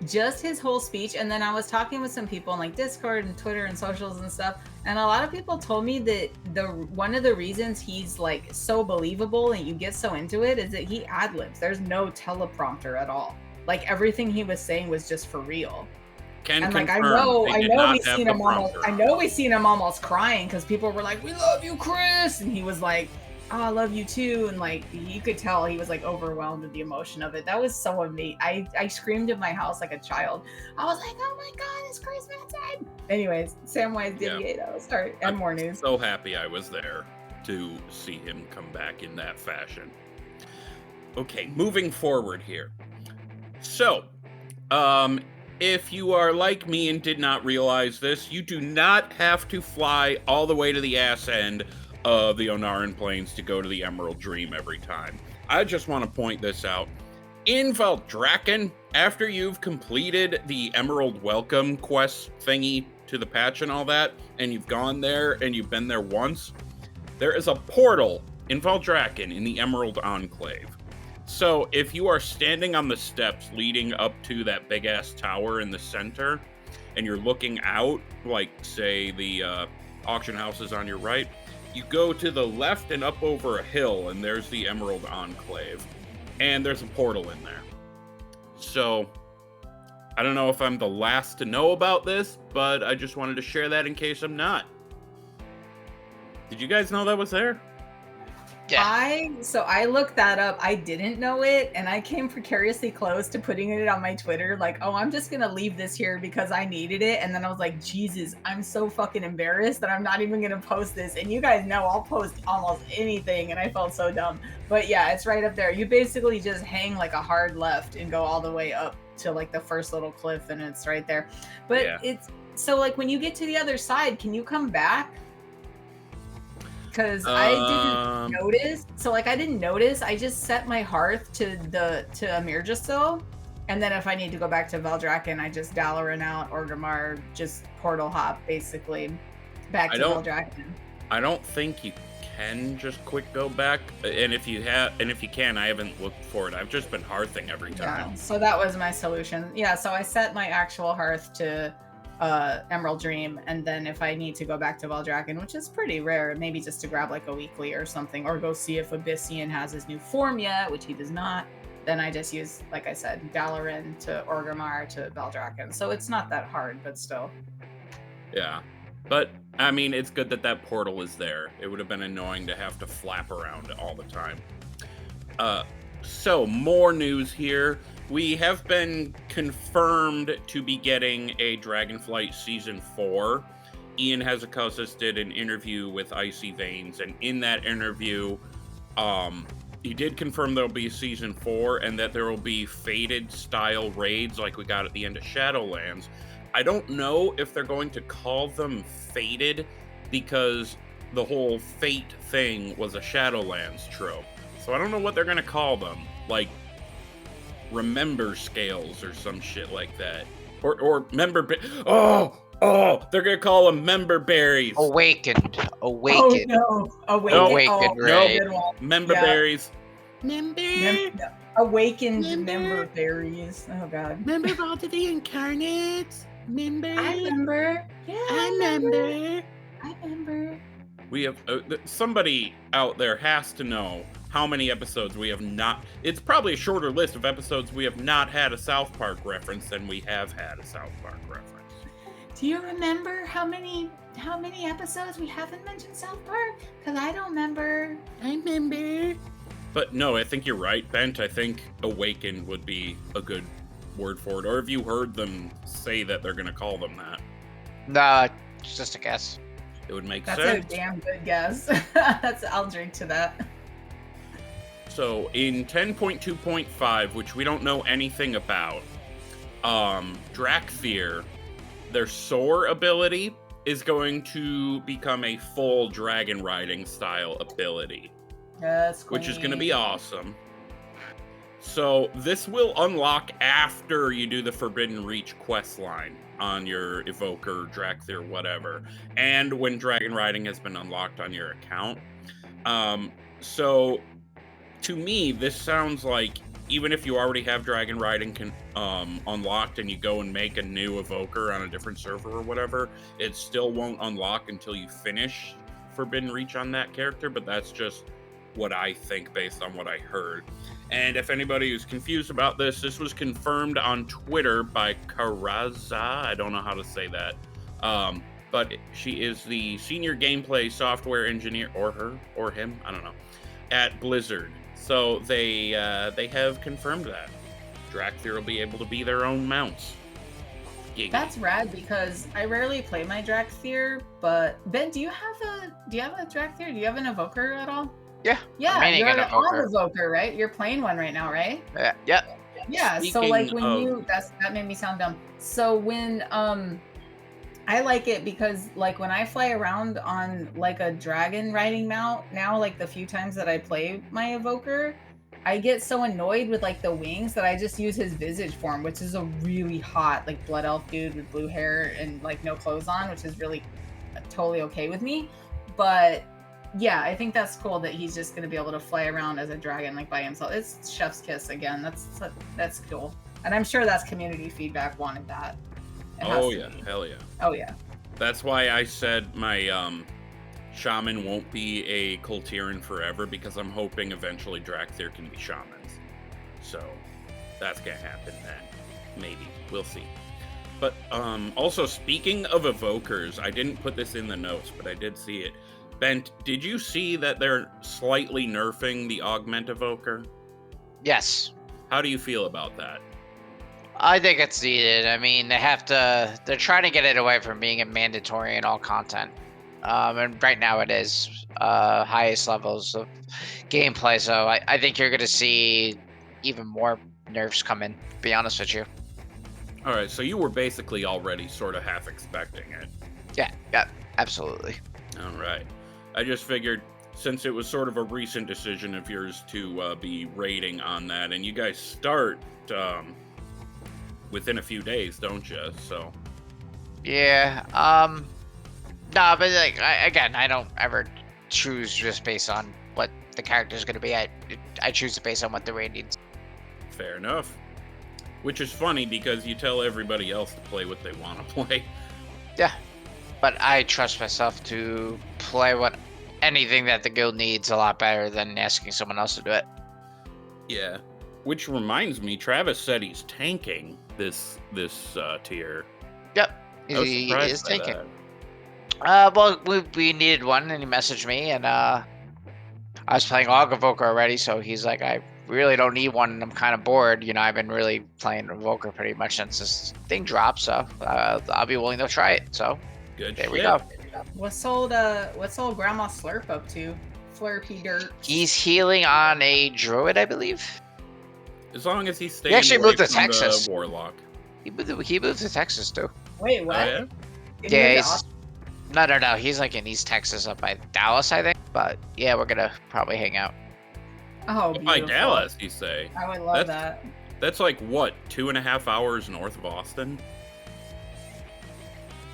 just his whole speech. And then I was talking with some people on like Discord and Twitter and socials and stuff, and a lot of people told me that one of the reasons he's like so believable and you get so into it is that he ad-libs. There's no teleprompter at all. Like, everything he was saying was just for real. And like, I know we've seen him almost crying because people were like, "We love you, Chris," and he was like, "Oh, I love you too," and like you could tell he was like overwhelmed with the emotion of it. That was so amazing. I screamed in my house like a child. I was like, "Oh my god, it's Chris Metzen!" Anyways, Samwise Didier, though. Sorry, and more news. So happy I was there to see him come back in that fashion. Okay, moving forward here. So, if you are like me and did not realize this, you do not have to fly all the way to the ass end of the Onaran Plains to go to the Emerald Dream every time. I just want to point this out. In Valdrakken, after you've completed the Emerald Welcome quest thingy to the patch and all that, and you've gone there and you've been there once, there is a portal in Valdrakken in the Emerald Enclave. So if you are standing on the steps leading up to that big ass tower in the center, and you're looking out, like say the auction house is on your right, you go to the left and up over a hill, and there's the Emerald Enclave, and there's a portal in there. So I don't know if I'm the last to know about this, but I just wanted to share that in case I'm not. Did you guys know that was there? Yeah. I looked that up. I didn't know it, and I came precariously close to putting it on my Twitter, like, oh, I'm just gonna leave this here because I needed it. And then I was like, Jesus, I'm so fucking embarrassed that I'm not even gonna post this. And you guys know I'll post almost anything, and I felt so dumb. But yeah, it's right up there. You basically just hang like a hard left and go all the way up to like the first little cliff, and it's right there. But Yeah. it's so like when you get to the other side, can you come back? Because I didn't notice. So like I didn't notice. I just set my hearth to Amirjastil, and then if I need to go back to Valdrakken, I just Dalaran out, Orgrimmar, just portal hop basically back to Valdrakken. I don't think you can just quick go back, and if you can, I haven't looked for it. I've just been hearthing every time. Yeah, so that was my solution. Yeah, so I set my actual hearth to Emerald Dream, and then if I need to go back to Valdrakken, which is pretty rare, maybe just to grab like a weekly or something, or go see if Abyssian has his new form yet, which he does not, then I just use, like I said, Dalaran to Orgrimmar to Valdrakken. So it's not that hard, but still. Yeah, but I mean, it's good that that portal is there. It would have been annoying to have to flap around all the time. So more news here. We have been confirmed to be getting a Dragonflight Season 4. Ian Hazzikostas did an interview with Icy Veins, and in that interview, he did confirm there'll be Season 4 and that there will be Fated-style raids like we got at the end of Shadowlands. I don't know if they're going to call them Fated, because the whole Fate thing was a Shadowlands trope. So I don't know what they're going to call them. Like, Remember Scales or some shit like that, or member. They're gonna call them member berries. Awakened. Oh no, awakened. Right? No. Member berries. Awakened member berries. Oh god. Member of all of the incarnates. Member. I remember. Yeah, I remember. We have somebody out there has to know how many episodes we have not. It's probably a shorter list of episodes we have not had a South Park reference than we have had a South Park reference. Do you remember how many episodes we haven't mentioned South Park? Because I don't remember. I remember. But no, I think you're right, Bent. I think Awakened would be a good word for it. Or have you heard them say that they're going to call them that? Nah, it's just a guess. It would make sense. That's a damn good guess. I'll drink to that. So in 10.2.5, which we don't know anything about, Dracthyr, their Soar ability is going to become a full dragon riding style ability. Yes, which is going to be awesome. So this will unlock after you do the Forbidden Reach quest line on your Evoker, Dracthyr, whatever, and when Dragon Riding has been unlocked on your account. So to me, this sounds like even if you already have Dragon Riding unlocked and you go and make a new Evoker on a different server or whatever, it still won't unlock until you finish Forbidden Reach on that character, but that's just what I think based on what I heard. And if anybody who's confused about this, this was confirmed on Twitter by Karaza. I don't know how to say that. But she is the senior gameplay software engineer, or her, or him, I don't know, at Blizzard. So they have confirmed that Dracthyr will be able to be their own mounts. Giggity. That's rad because I rarely play my Dracthyr, but Ben, do you have a Dracthyr? Do you have an Evoker at all? Yeah. Yeah, remaining you're an an Evoker. Evoker, right? You're playing one right now, right? Yeah. Yeah. So Speaking like when of- that made me sound dumb. So when I like it because like when I fly around on like a dragon riding mount now, like the few times that I play my Evoker, I get so annoyed with like the wings that I just use his visage form, which is a really hot like blood elf dude with blue hair and like no clothes on, which is really totally okay with me. But yeah, I think that's cool that he's just gonna be able to fly around as a dragon like by himself. It's chef's kiss again. That's cool, and I'm sure that's community feedback wanted that. It has Oh to yeah, be. hell yeah. Oh yeah. That's why I said my shaman won't be a Kultiran forever, because I'm hoping eventually Dracthyr can be shamans. So that's gonna happen then. Maybe. We'll see. But also, speaking of evokers, I didn't put this in the notes, but I did see it. Bent, did you see that they're slightly nerfing the augment evoker? Yes. How do you feel about that? I think it's needed. I mean, they're trying to get it away from being a mandatory in all content. And right now it is highest levels of gameplay. So I think you're going to see even more nerfs come in, to be honest with you. All right, so you were basically already sort of half expecting it. Yeah, absolutely. All right. I just figured, since it was sort of a recent decision of yours to be rating on that, and you guys start within a few days, don't you? So. Yeah. No, but like I don't ever choose just based on what the character's going to be. I choose it based on what the ratings. Fair enough. Which is funny because you tell everybody else to play what they want to play. Yeah, but I trust myself to play anything that the guild needs a lot better than asking someone else to do it. Yeah. Which reminds me, Travis said he's tanking this tier. Yep, I was he surprised is by taking. that. Well, we needed one, and he messaged me, and I was playing aug-voker already, so he's like, I really don't need one, and I'm kind of bored. You know, I've been really playing Evoker pretty much since this thing dropped, so I'll be willing to try it. So Good there shit. we go. What's old Grandma Slurp up to? Flurpy dirt. He's healing on a druid, I believe. As long as he's staying actually away moved to from Texas. the warlock. He moved to Texas too. Wait, Oh, what? yeah? Did Yeah, you he's, ask- no. He's like in East Texas, up by Dallas, I think. But yeah, we're gonna probably hang out. Oh, By beautiful. Dallas, you say? I would love That's- that. That's like, what, 2.5 hours north of Austin?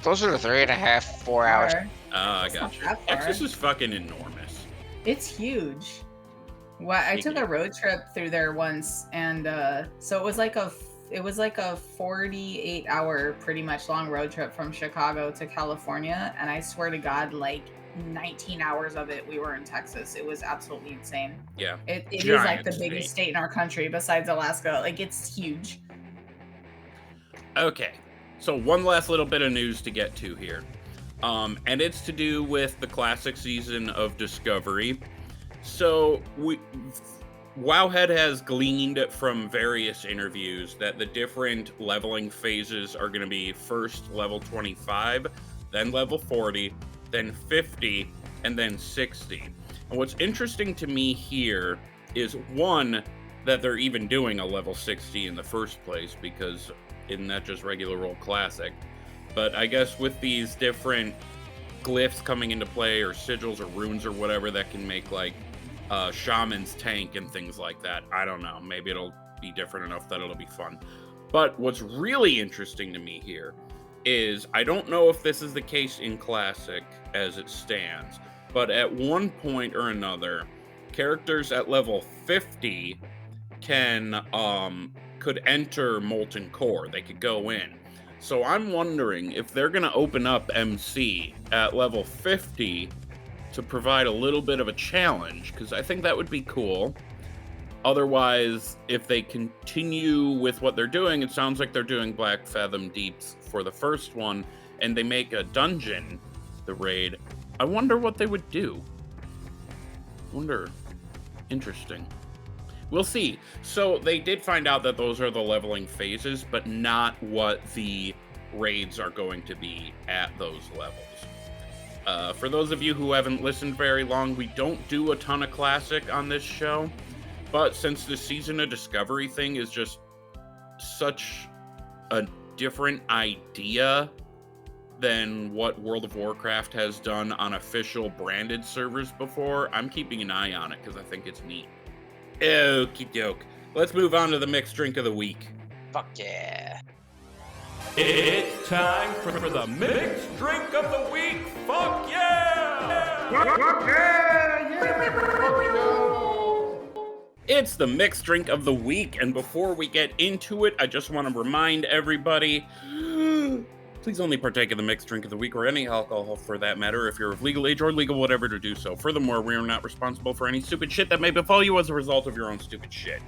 Closer to 3.5, 4 hours. Far. I That's not got you. that far. Texas is fucking enormous. It's huge. Well, I took a road trip through there once, and so it was like a 48-hour, pretty much long road trip from Chicago to California, and I swear to God, like 19 hours of it, we were in Texas. It was absolutely insane. Yeah. It is Giant like the state. biggest state in our country besides Alaska. Like it's huge. Okay. So one last little bit of news to get to here. And it's to do with the classic season of Discovery. So Wowhead has gleaned from various interviews that the different leveling phases are going to be first level 25, then level 40, then 50, and then 60. And what's interesting to me here is, one, that they're even doing a level 60 in the first place, because isn't that just regular old classic? But I guess with these different glyphs coming into play, or sigils or runes or whatever that can make like shaman's tank and things like that. I don't know. Maybe it'll be different enough that it'll be fun. But what's really interesting to me here is, I don't know if this is the case in Classic as it stands, but at one point or another, characters at level 50 could enter Molten Core. They could go in. So I'm wondering if they're going to open up MC at level 50 to provide a little bit of a challenge, because I think that would be cool. Otherwise, if they continue with what they're doing, it sounds like they're doing Black Fathom Deeps for the first one, and they make a dungeon, the raid. I wonder what they would do. Interesting. We'll see. So they did find out that those are the leveling phases, but not what the raids are going to be at those levels. For those of you who haven't listened very long, we don't do a ton of Classic on this show. But since the Season of Discovery thing is just such a different idea than what World of Warcraft has done on official branded servers before, I'm keeping an eye on it because I think it's neat. Okie doke. Let's move on to the mixed drink of the week. Fuck yeah. It's time for the mixed drink of the week. Fuck yeah! Fuck It's the mixed drink of the week, and before we get into it, I just want to remind everybody, please only partake of the mixed drink of the week, or any alcohol for that matter, if you're of legal age or legal whatever to do so. Furthermore, we are not responsible for any stupid shit that may befall you as a result of your own stupid shit.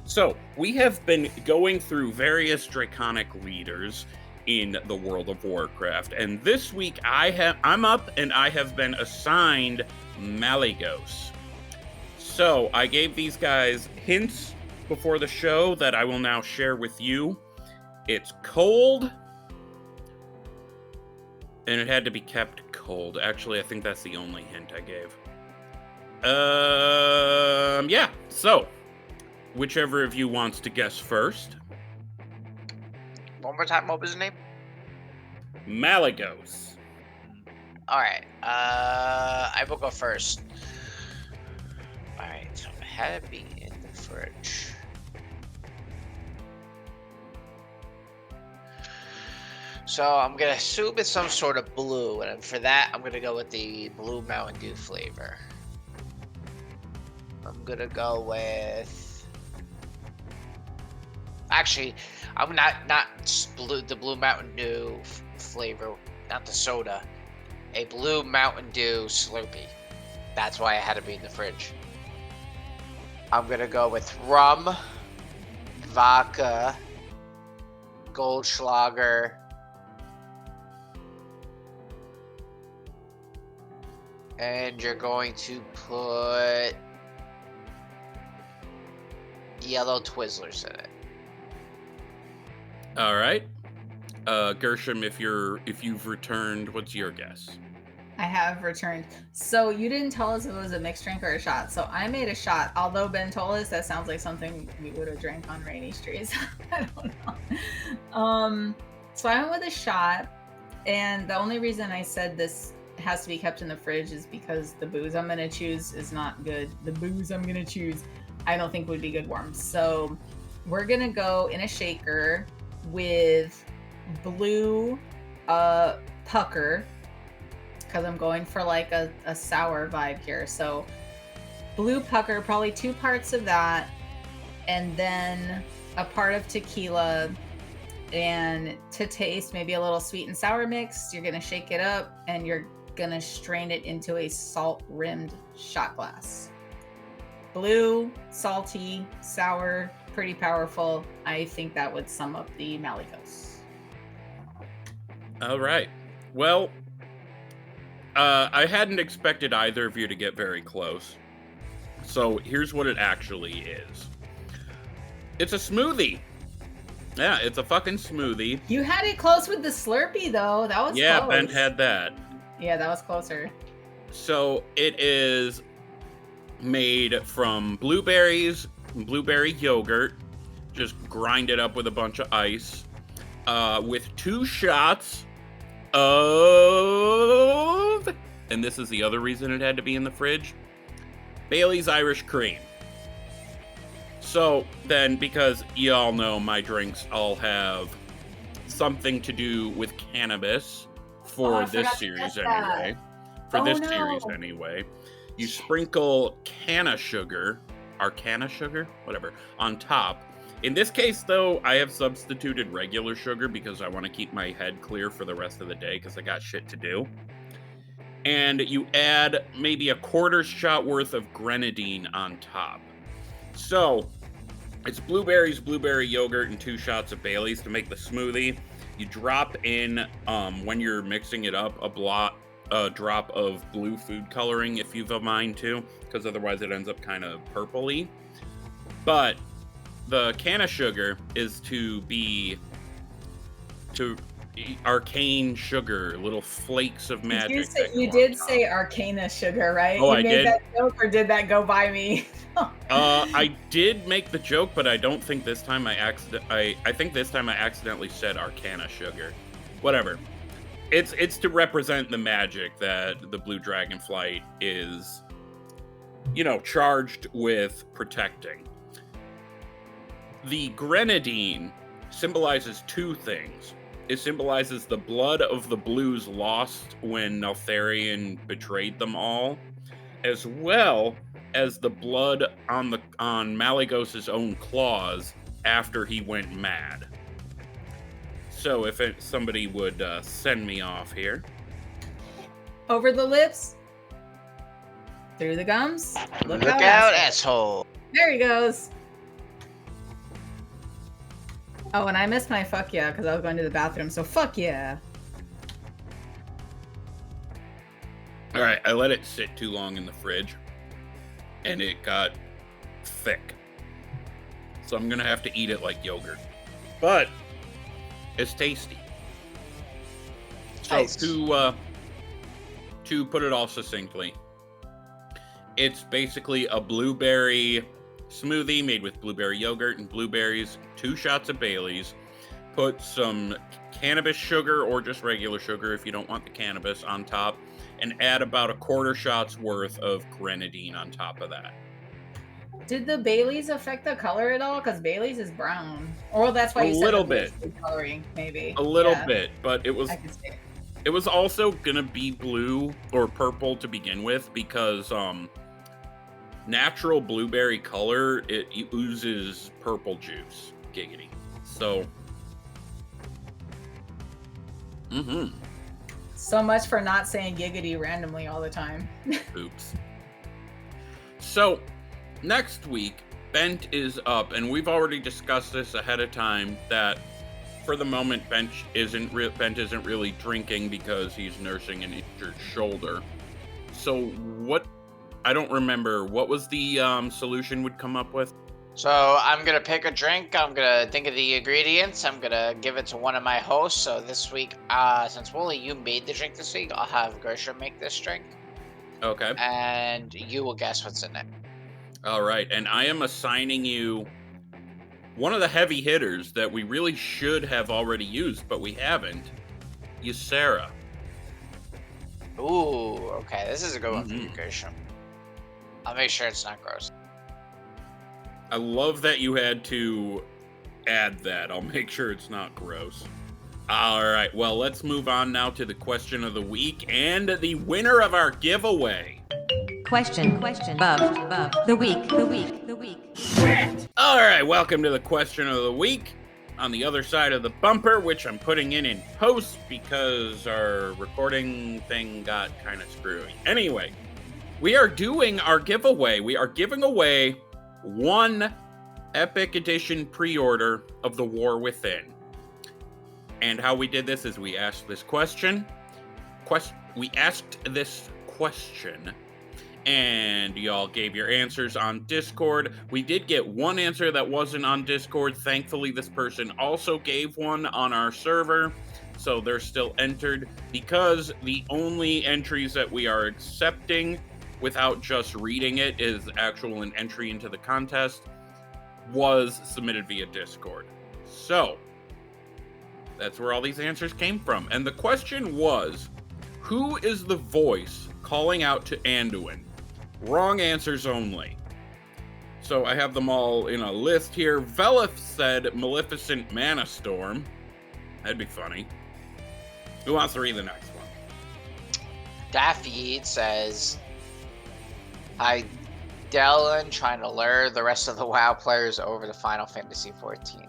So, we have been going through various draconic leaders in the World of Warcraft, and this week I'm up and I have been assigned Malygos. So, I gave these guys hints before the show that I will now share with you. It's cold, and it had to be kept cold. Actually, I think that's the only hint I gave. Yeah, so, whichever of you wants to guess first. One more time, what was his name? Malygos. Alright, I will go first. Alright, so it had to be in the fridge. So I'm gonna assume it's some sort of blue, and for that I'm gonna go with the blue Mountain Dew flavor. I'm gonna go with. Actually, I'm not the blue Mountain Dew flavor, not the soda. A blue Mountain Dew Slurpee. That's why it had to be in the fridge. I'm gonna go with rum, vodka, Goldschlager, and you're going to put yellow Twizzlers in it. All right. Gershom, if you've returned, what's your guess? I have returned. So you didn't tell us if it was a mixed drink or a shot. So I made a shot. Although Bentolas, that sounds like something we would have drank on rainy streets. I don't know. So I went with a shot, and the only reason I said this has to be kept in the fridge is because the booze I'm gonna choose is not good. The booze I'm gonna choose, I don't think would be good warm. So we're gonna go in a shaker with blue pucker, because I'm going for like a sour vibe here. So blue pucker, probably 2 parts of that, and then a part of tequila, and to taste maybe a little sweet and sour mix. You're gonna shake it up and you're gonna strain it into a salt rimmed shot glass. Blue, salty, sour, pretty powerful. I think that would sum up the Malygos. All right. Well, I hadn't expected either of you to get very close. So here's what it actually is. It's a smoothie. Yeah, it's a fucking smoothie. You had it close with the Slurpee, though. That was Yeah, close. Ben had that. Yeah, that was closer. So it is made from blueberries, blueberry yogurt, just grind it up with a bunch of ice, with 2 shots of, and this is the other reason it had to be in the fridge, Bailey's Irish Cream. So then, because y'all know my drinks all have something to do with cannabis for this series anyway. You sprinkle Cannasuger, Arcanasugar, whatever, on top. In this case, though, I have substituted regular sugar because I want to keep my head clear for the rest of the day because I got shit to do. And you add maybe a quarter shot worth of grenadine on top. So it's blueberries, blueberry yogurt, and 2 shots of Bailey's to make the smoothie. You drop in, when you're mixing it up, a drop of blue food coloring if you've a mind to, because otherwise it ends up kind of purpley. But the Cannasugar is to arcane sugar, little flakes of magic. You did say Arcanasugar, right? Oh, you made that joke, or did that go by me? I did make the joke, but I don't think this time I think this time I accidentally said Arcanasugar. Whatever. It's to represent the magic that the blue dragonflight is, charged with protecting. The grenadine symbolizes 2 things. It symbolizes the blood of the blues lost when Neltharion betrayed them all, as well as the blood on Malygos' own claws after he went mad. So if somebody would send me off here. Over the lips. Through the gums. Look out, asshole. There he goes. Oh, and I missed my fuck yeah because I was going to the bathroom, so fuck yeah. All right, I let it sit too long in the fridge, and it got thick. So I'm gonna have to eat it like yogurt. But it's tasty. So nice. To put it all succinctly, it's basically a blueberry smoothie made with blueberry yogurt and blueberries, 2 shots of Bailey's, put some cannabis sugar or just regular sugar if you don't want the cannabis on top, and add about a quarter shot's worth of grenadine on top of that. Did the Bailey's affect the color at all? Because Bailey's is brown. Or that's why you said little the bit food coloring, maybe. A little bit, but it was I can see it. It was also gonna be blue or purple to begin with because natural blueberry color, it oozes purple juice. Giggity. So So much for not saying giggity randomly all the time. Oops. So next week, Bent is up, and we've already discussed this ahead of time that for the moment Bent isn't really drinking because he's nursing an injured shoulder. So what? I don't remember. What was the solution would come up with? So I'm gonna pick a drink. I'm gonna think of the ingredients. I'm gonna give it to one of my hosts. So this week, since Wooly, you made the drink this week, I'll have Gershom make this drink. Okay. And you will guess what's in it. All right, and I am assigning you one of the heavy hitters that we really should have already used, but we haven't. Ysera. Ooh, okay. This is a good one for you, Gershom. I'll make sure it's not gross. I love that you had to add that. I'll make sure it's not gross. All right, well, let's move on now to the question of the week and the winner of our giveaway. Question, the week. All right, welcome to the question of the week. On the other side of the bumper, which I'm putting in post because our recording thing got kind of screwy. Anyway, we are doing our giveaway. We are giving away one Epic Edition pre-order of The War Within. And how we did this is we asked this question. And y'all gave your answers on Discord. We did get one answer that wasn't on Discord. Thankfully, this person also gave one on our server, so they're still entered because the only entries that we are accepting without just reading it is actual an entry into the contest was submitted via Discord. So that's where all these answers came from. And the question was, who is the voice calling out to Anduin? Wrong answers only. So I have them all in a list here. Velith said Maleficent Mana Storm. That'd be funny. Who wants to read the next one? Daffy says, Dylan trying to lure the rest of the WoW players over to Final Fantasy 14.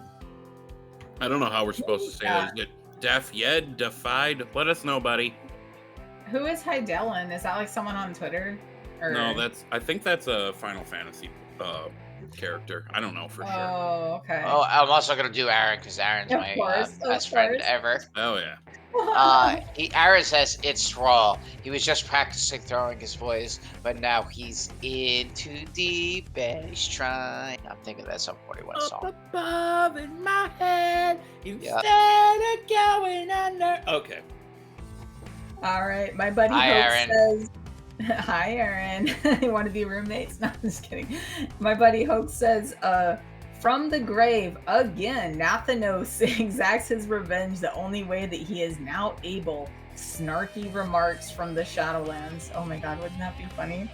I don't know how we're supposed to say that. Is it Yed, Defied? Let us know, buddy. Who is Hydelin? Is that like someone on Twitter? Or... No, I think that's a Final Fantasy character. I don't know for sure. Oh, okay. Oh, I'm also going to do Aaron because Aaron's my best friend ever. Oh, yeah. Aaron says it's Thrall. He was just practicing throwing his voice, but now he's in too deep and he's trying. I'm thinking that's some 41 song. Up above in my head, instead of going under. Okay. All right, my buddy Hope says, hi, Aaron. You want to be roommates? No, I'm just kidding. My buddy Hope says, from the grave, again, Nathanos exacts his revenge the only way that he is now able. Snarky remarks from the Shadowlands. Oh my god, wouldn't that be funny?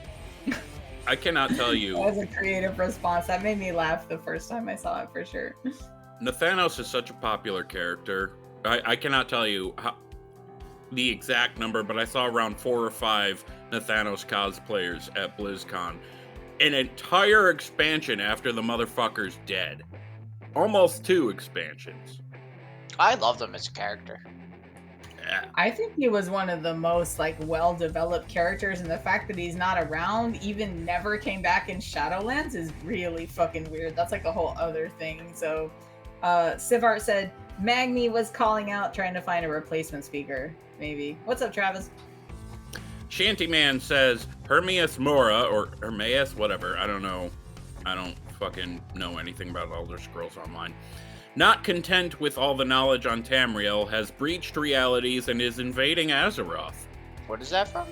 I cannot tell you. That was a creative response. That made me laugh the first time I saw it, for sure. Nathanos is such a popular character. I cannot tell you the exact number, but I saw around 4 or 5 Nathanos cosplayers at BlizzCon. An entire expansion after the motherfucker's dead. Almost 2 expansions. I loved him as a character. Yeah. I think he was one of the most like well-developed characters, and the fact that he's not around, even never came back in Shadowlands, is really fucking weird. That's like a whole other thing. So Sivart said Magni was calling out trying to find a replacement speaker, maybe. What's up, Travis? Shantyman says Hermias Mora, or Hermaeus, whatever. I don't know. I don't fucking know anything about Elder Scrolls Online. Not content with all the knowledge on Tamriel, has breached realities and is invading Azeroth. What is that from?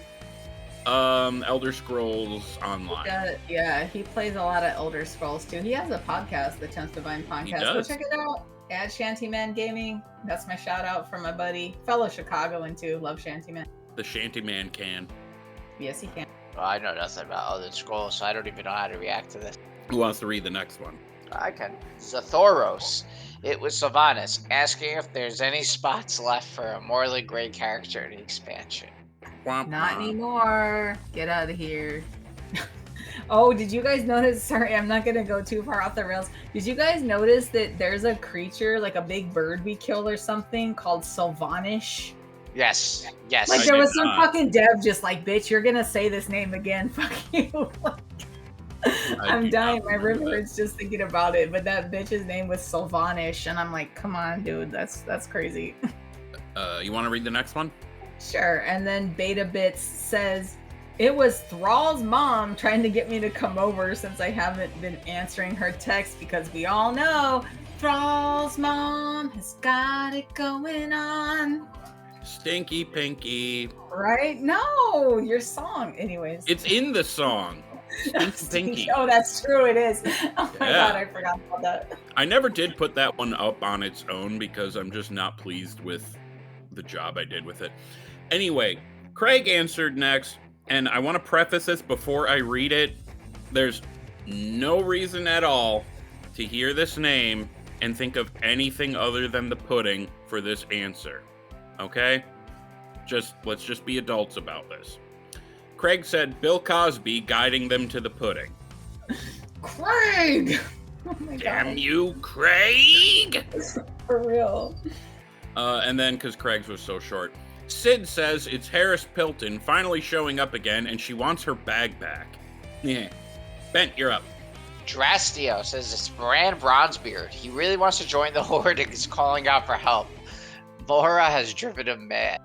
Elder Scrolls Online. Yeah, he plays a lot of Elder Scrolls too. He has a podcast, the 10th Divine Podcast. Go check it out. At Shantyman Gaming. That's my shout out for my buddy. Fellow Chicagoan too. Love Shantyman. The Shantyman can. Yes, he can. Well, I know nothing about Elder Scrolls, so I don't even know how to react to this. Who wants to read the next one? I can. Zathoros. It was Sylvanas asking if there's any spots left for a morally great character in the expansion. Not anymore. Get out of here. Oh, did you guys notice? Sorry, I'm not going to go too far off the rails. Did you guys notice that there's a creature, like a big bird we killed or something, called Sylvanish? Yes. Like there was some fucking dev just like, bitch, you're gonna say this name again. Fuck you. I'm dying. My river hurts just thinking about it. But that bitch's name was Sylvanish, and I'm like, come on, dude, that's crazy. You want to read the next one? Sure. And then Beta Bits says, it was Thrall's mom trying to get me to come over since I haven't been answering her text, because we all know Thrall's mom has got it going on. Stinky Pinky. Right? No, your song. Anyways. It's in the song. Stinky Pinky. Oh, that's true. It is. Oh my god, I forgot about that. I never did put that one up on its own because I'm just not pleased with the job I did with it. Anyway, Craig answered next, and I want to preface this before I read it. There's no reason at all to hear this name and think of anything other than the pudding for this answer. Okay? Let's just be adults about this. Craig said Bill Cosby guiding them to the pudding. Craig! Oh my Damn god. you, Craig! For real. And then, because Craig's was so short, Sid says it's Harris Pilton finally showing up again and she wants her bag back. Yeah. Bent, you're up. Drastio says it's Bran Bronzebeard. He really wants to join the Horde and is calling out for help. Vora has driven him mad.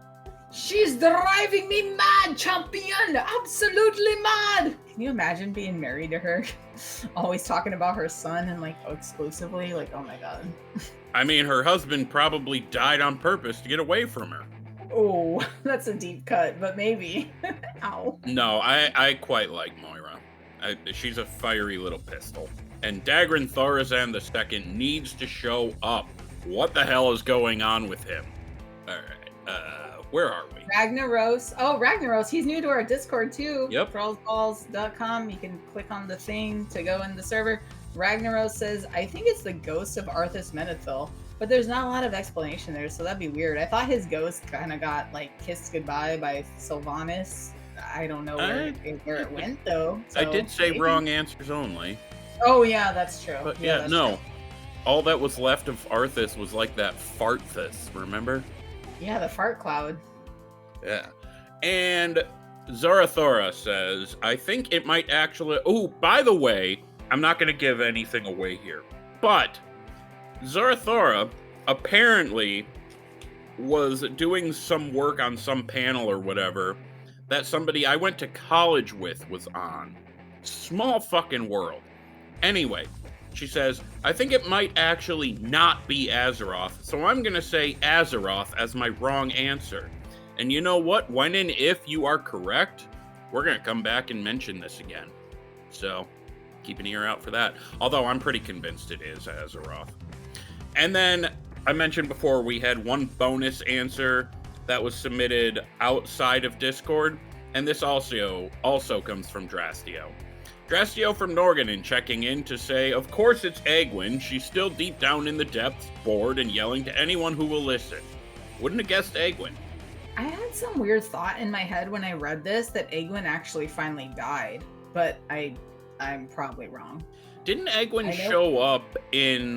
She's driving me mad, champion! Absolutely mad! Can you imagine being married to her? Always talking about her son and like exclusively? Like, oh my god. I mean, her husband probably died on purpose to get away from her. Oh, that's a deep cut, but maybe. Ow. No, I quite like Moira. She's a fiery little pistol. And Dagran Thorazan II needs to show up. What the hell is going on with him? Alright, Where are we? Ragnaros. Oh, Ragnaros. He's new to our Discord too. Yep. Thrallsballs.com. You can click on the thing to go in the server. Ragnaros says, I think it's the ghost of Arthas Menethil, but there's not a lot of explanation there, so that'd be weird. I thought his ghost kind of got like kissed goodbye by Sylvanas. I don't know where it went though. I did say maybe. wrong answers only. Oh yeah, that's true. But that's no. true. All that was left of Arthas was like that farthus, remember? Yeah, the fart cloud. Yeah. And Zarathora says, I think it might actually... Oh, by the way, I'm not going to give anything away here, but Zarathora apparently was doing some work on some panel or whatever that somebody I went to college with was on. Small fucking world. Anyway, she says, I think it might actually not be Azeroth, so I'm going to say Azeroth as my wrong answer. And you know what? When and if you are correct, we're going to come back and mention this again. So, keep an ear out for that. Although I'm pretty convinced it is Azeroth. And then, I mentioned before, we had one bonus answer that was submitted outside of Discord. And this also comes from Drastio. Drastio from Norganen checking in to say, of course it's Egwin. She's still deep down in the depths, bored and yelling to anyone who will listen. Wouldn't have guessed Egwin. I had some weird thought in my head when I read this that Egwin actually finally died, but I'm probably wrong. Didn't Egwin show up in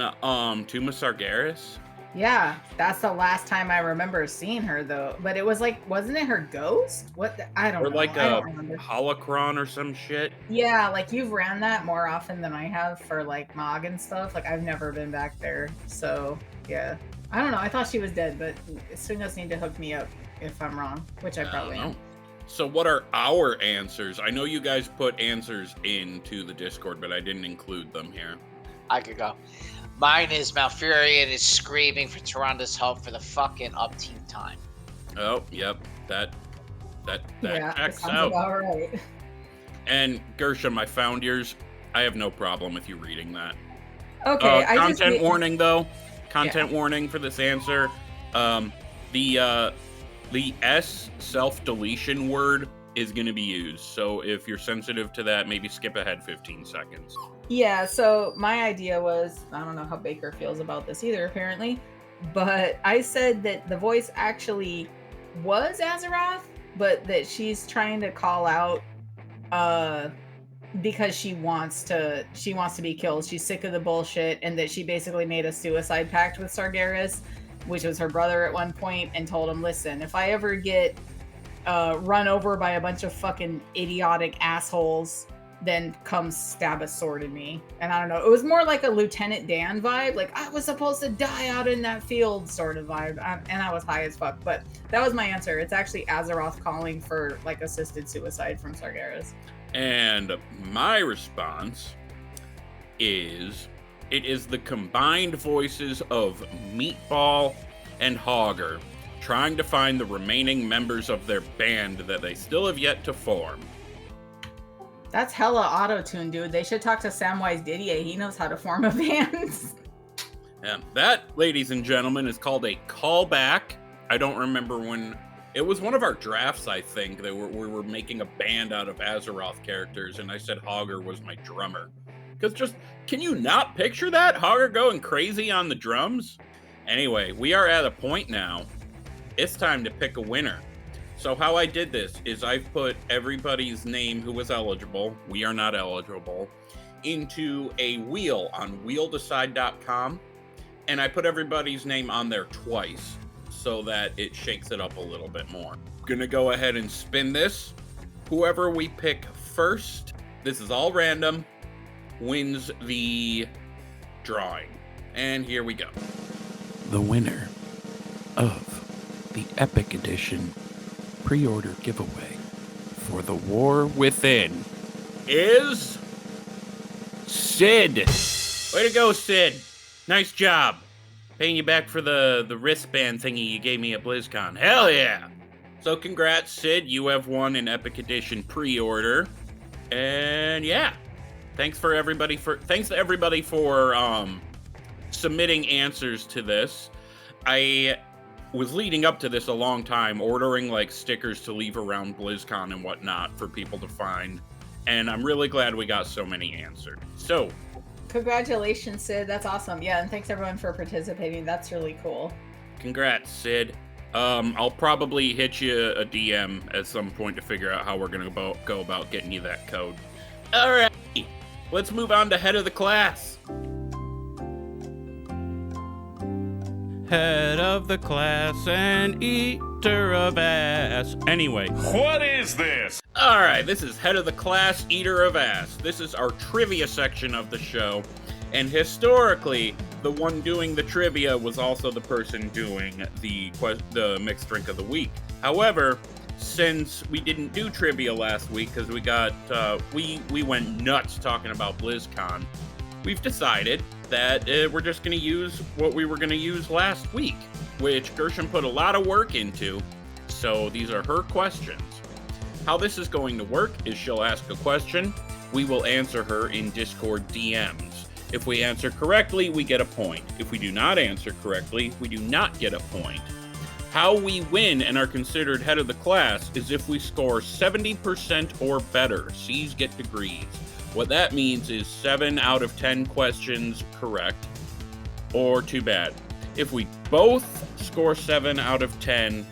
Tomb of Sargeras? Yeah, that's the last time I remember seeing her though. But it was like, wasn't it her ghost? I don't know. Or like I a don't remember. holocron or some shit? Yeah, like you've ran that more often than I have for like Mog and stuff. Like I've never been back there. So yeah. I don't know. I thought she was dead, but Swingaz need to hook me up if I'm wrong, which I probably am. So what are our answers? I know you guys put answers into the Discord, but I didn't include them here. I could go. Mine is Malfurion is screaming for Tyranda's help for the fucking upteenth time. Oh, yep. That checks sounds out. about right. And Gershom, I found yours. I have no problem with you reading that. Okay. Content warning, though. Content warning for this answer. The S self-deletion word is going to be used. So if you're sensitive to that, maybe skip ahead 15 seconds. Yeah, so my idea was, I don't know how Baker feels about this either, apparently, but I said that the voice actually was Azeroth, but that she's trying to call out because she wants to be killed. She's sick of the bullshit, and that she basically made a suicide pact with Sargeras, which was her brother at one point, and told him, listen, if I ever get run over by a bunch of fucking idiotic assholes, then come stab a sword in me. And I don't know, it was more like a Lieutenant Dan vibe, like I was supposed to die out in that field sort of vibe. And I was high as fuck, but that was my answer. It's actually Azeroth calling for like assisted suicide from Sargeras. And my response is, it is the combined voices of Meatball and Hogger trying to find the remaining members of their band that they still have yet to form. That's hella auto-tune, dude. They should talk to Samwise Didier. He knows how to form a band. Yeah, that, ladies and gentlemen, is called a callback. I don't remember when... It was one of our drafts, I think, that we were making a band out of Azeroth characters, and I said Hogger was my drummer. Because just, can you not picture that? Hogger going crazy on the drums? Anyway, we are at a point now. It's time to pick a winner. So how I did this is I've put everybody's name who was eligible, we are not eligible, into a wheel on wheeldecide.com, and I put everybody's name on there twice so that it shakes it up a little bit more. I'm gonna go ahead and spin this. Whoever we pick first, this is all random, wins the drawing. And here we go. The winner of the Epic Edition pre-order giveaway for The War Within is Sid. Way to go, Sid. Nice job. Paying you back for the wristband thingy you gave me at BlizzCon. Hell yeah. So congrats, Sid. You have won an Epic Edition pre-order. And yeah. Thanks to everybody for submitting answers to this. I was leading up to this a long time, ordering like stickers to leave around BlizzCon and whatnot for people to find. And I'm really glad we got so many answered. So, congratulations, Sid. That's awesome. Yeah, and thanks everyone for participating. That's really cool. congrats, Sid. I'll probably hit you a DM at some point to figure out how we're gonna go about getting you that code. Alright, let's move on to head of the class. Head of the class and eater of ass. Anyway, What is this? Alright, this is head of the class, eater of ass. This is our trivia section of the show. And historically, the one doing the trivia was also the person doing the mixed drink of the week. However, since we didn't do trivia last week because we got we went nuts talking about BlizzCon, we've decided that we're just going to use what we were going to use last week, which Gershom put a lot of work into. So these are her questions. How this is going to work is she'll ask a question. We will answer her in Discord DMs. If we answer correctly, we get a point. If we do not answer correctly, we do not get a point. How we win and are considered head of the class is if we score 70% or better. C's get degrees. What that means is 7 out of 10 questions correct, or too bad. If we both score 7 out of 10,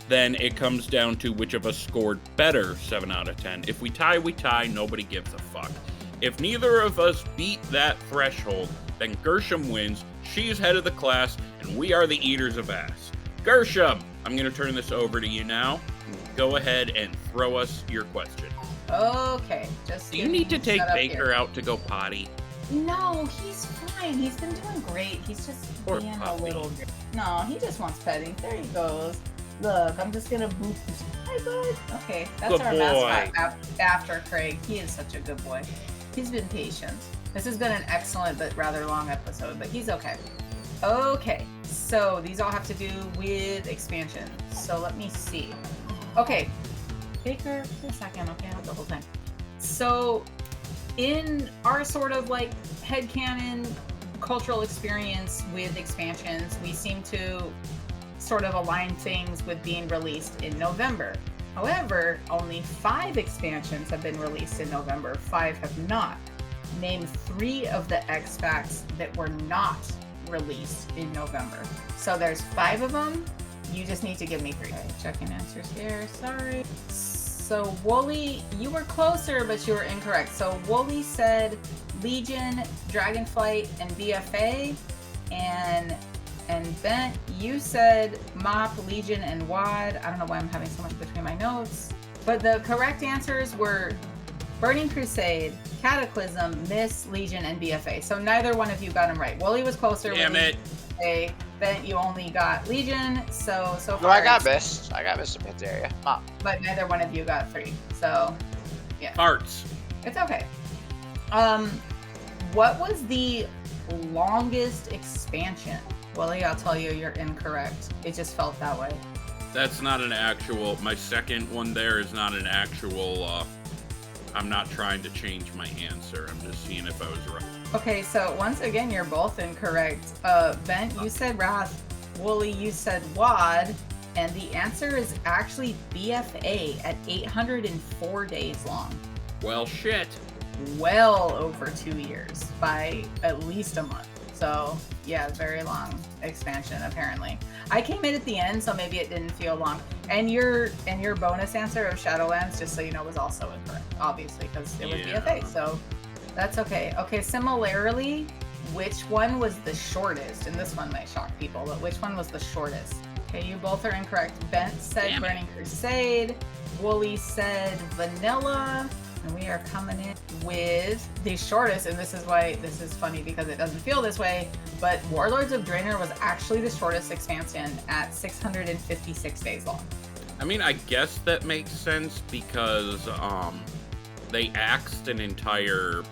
then it comes down to which of us scored better 7 out of 10. If we tie, we tie. Nobody gives a fuck. If neither of us beat that threshold, then Gershom wins, she's head of the class, and we are the eaters of ass. Gershom, I'm going to turn this over to you now. Go ahead and throw us your question. Okay, just Do you need to take Baker out to go potty? No, he's fine. He's been doing great. He's just Poor being puppy. a little... No, he just wants petting. There he goes. Look, I'm just gonna boop his... Hi, bud. Okay, that's Good our boy. mascot after Craig. He is such a good boy. He's been patient. This has been an excellent but rather long episode, but he's okay. Okay, so these all have to do with expansion. So let me see. Okay, Baker, for a second, okay, not the whole time. So, in our sort of like headcanon cultural experience with expansions, we seem to sort of align things with being released in November. However, only 5 expansions have been released in November, 5 have not. Name 3 of the X-Facts that were not released in November. So there's 5 of them. You just need to give me 3. Okay, checking answers here. Sorry. So Wooly, you were closer, but you were incorrect. So Wooly said Legion, Dragonflight, and BFA, and Bent, you said Mop, Legion, and WAD. I don't know why I'm having so much between my notes. But the correct answers were Burning Crusade, Cataclysm, Miss, Legion, and BFA. So neither one of you got them right. Wooly was closer. Damn it. BFA. Bent, you only got Legion. So far. No, I got Miss. I got Miss in Pandaria. Mop. But neither one of you got 3. So, yeah. Arts. It's okay. What was the longest expansion? Willie, I'll tell you, you're incorrect. It just felt that way. That's not an actual... My second one there is not an actual... I'm not trying to change my answer. I'm just seeing if I was right. Okay, so once again, you're both incorrect. Bent, you said Wrath. Wooly, you said WAD. And the answer is actually BFA at 804 days long. Well, shit. Well over 2 years by at least a month. So yeah, very long expansion apparently. I came in at the end, so maybe it didn't feel long. And your bonus answer of Shadowlands, just so you know, was also incorrect, obviously, because it was BFA. So that's okay. Okay, similarly, which one was the shortest? And this one might shock people, but which one was the shortest? Okay, you both are incorrect. Bent said Burning Crusade. Wooly said Vanilla. And we are coming in with the shortest, and this is why this is funny because it doesn't feel this way, but Warlords of Draenor was actually the shortest expansion at 656 days long. I mean, I guess that makes sense because they axed an entire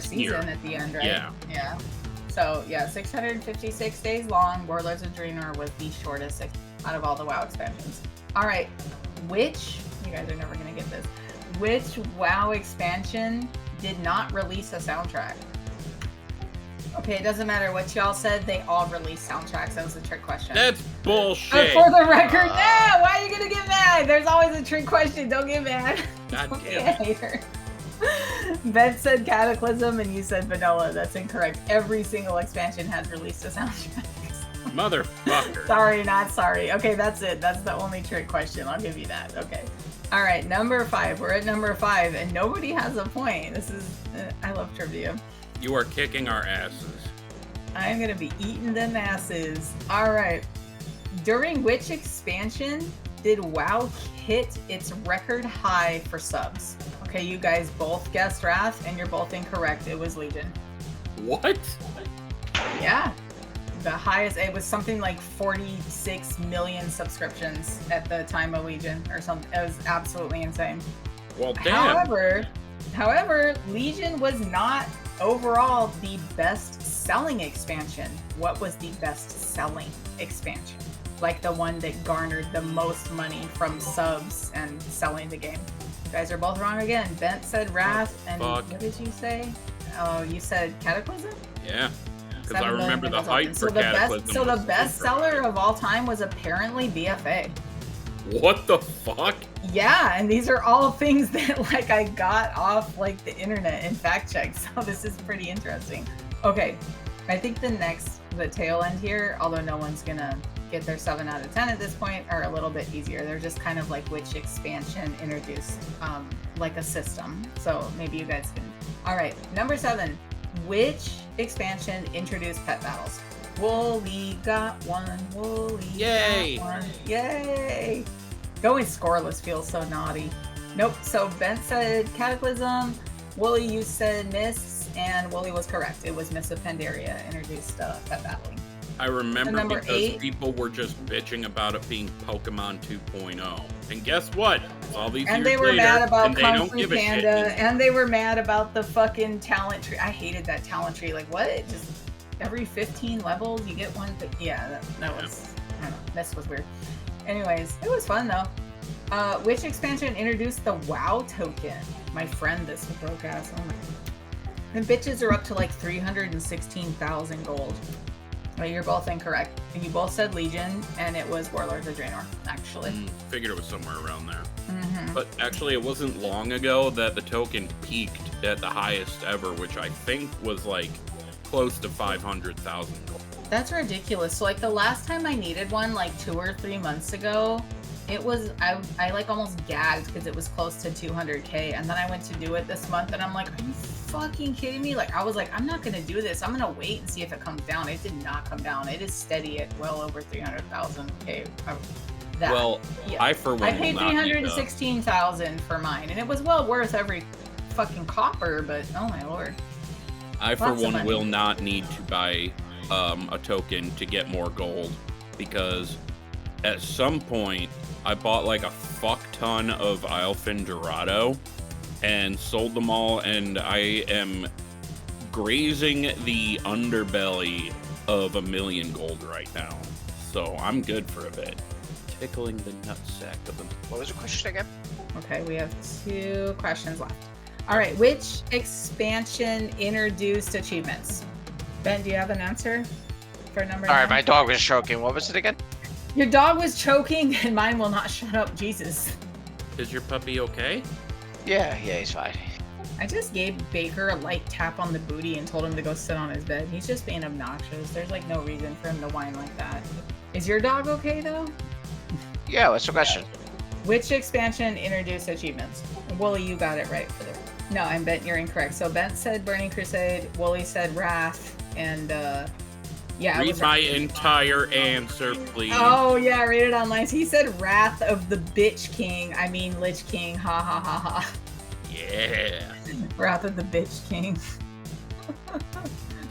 season year. at the end, right? Yeah. So yeah, 656 days long. Warlords of Draenor was the shortest out of all the WoW expansions. All right, you guys are never gonna get this. Which WoW expansion did not release a soundtrack? Okay, it doesn't matter what y'all said. They all released soundtracks. That was a trick question. That's bullshit. For the record, no! Why are you gonna get mad? There's always a trick question. Don't get mad. God Don't be damn a it. hater. Ben said Cataclysm and you said Vanilla. That's incorrect. Every single expansion has released a soundtrack. Motherfucker. Sorry, not sorry. Okay, that's it. That's the only trick question. I'll give you that. Okay. All right, number 5. We're at number 5, and nobody has a point. This is, I love trivia. You are kicking our asses. I'm gonna be eating them asses. All right. During which expansion did WoW hit its record high for subs? Okay, you guys both guessed Wrath, and you're both incorrect. It was Legion. What? Yeah. The highest, it was something like 46 million subscriptions at the time of Legion or something. It was absolutely insane. Well, damn. However, Legion was not overall the best selling expansion. What was the best selling expansion? Like the one that garnered the most money from subs and selling the game. You guys are both wrong again. Bent said Wrath, and Fuck. what did you say? Oh, you said Cataclysm? Yeah. Because 7 I million remember the was hype open. for Cataclysm. So the was best super seller high. of all time was apparently BFA. What the fuck? Yeah, and these are all things that like I got off like the internet and fact checked. So this is pretty interesting. Okay, I think the tail end here, although no one's gonna get their 7 out of 10 at this point, are a little bit easier. They're just kind of like which expansion introduced like a system. So maybe you guys can. All right, number 7. Which expansion introduced pet battles? Wooly got one. Wooly Yay. got one. Yay! Going scoreless feels so naughty. Nope. So Ben said Cataclysm. Wooly, you said Mists, and Wooly was correct. It was Mists of Pandaria introduced pet battling. I remember number because 8. people were just bitching about it being Pokemon 2.0. And guess what? All these And years they were later, mad about and they Kung don't Fu give a shit Panda, anymore. and they were mad about the fucking talent tree. I hated that talent tree. Like, what? Just every 15 levels you get one thing. Yeah, that was, I don't know, this was weird. Anyways, it was fun though. Which expansion introduced the WoW token? My friend, this broke ass. Oh my. And bitches are up to like 316,000 gold. Well, you're both incorrect. And you both said Legion, and it was Warlords of Draenor, actually. Figured it was somewhere around there. Mm-hmm. But actually, it wasn't long ago that the token peaked at the highest ever, which I think was like close to 500,000 gold. That's ridiculous. So like the last time I needed one, like 2 or 3 months ago, it was, I like almost gagged because it was close to 200k. And then I went to do it this month and I'm like, are you fucking kidding me? Like I was like, I'm not going to do this. I'm going to wait and see if it comes down. It did not come down. It is steady at well over 300,000k. Well, yeah. I for one I paid will not need 316,000 for mine, and it was well worth every fucking copper. But oh my lord, I for Lots of one money. will not need to buy a token to get more gold, because at some point I bought like a fuck ton of Islefin Dorado and sold them all, and I am grazing the underbelly of 1 million gold right now. So I'm good for a bit. Tickling the nutsack of them. What was the question again? Okay, we have 2 questions left. All right, which expansion introduced achievements? Ben, do you have an answer for number 9? All right, my dog was choking. What was it again? Your dog was choking, and mine will not shut up. Jesus. Is your puppy okay? Yeah, he's fine. I just gave Baker a light tap on the booty and told him to go sit on his bed. He's just being obnoxious. There's like no reason for him to whine like that. Is your dog okay though? Yeah, what's the question? Which expansion introduced achievements? Wooly, you got it right for this. No, I'm Bent, you're incorrect. So Bent said Burning Crusade, Wooly said Wrath, and yeah. it Read was my Wrath. entire answer, please. Oh yeah, read it online. He said Wrath of the Bitch King. I mean Lich King. Ha ha ha ha. Yeah. Wrath of the Bitch King.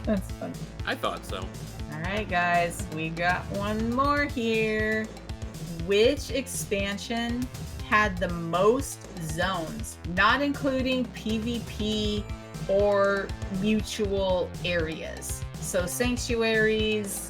That's fun. I thought so. Alright guys, we got one more here. Which expansion had the most zones, not including PvP or mutual areas? So sanctuaries,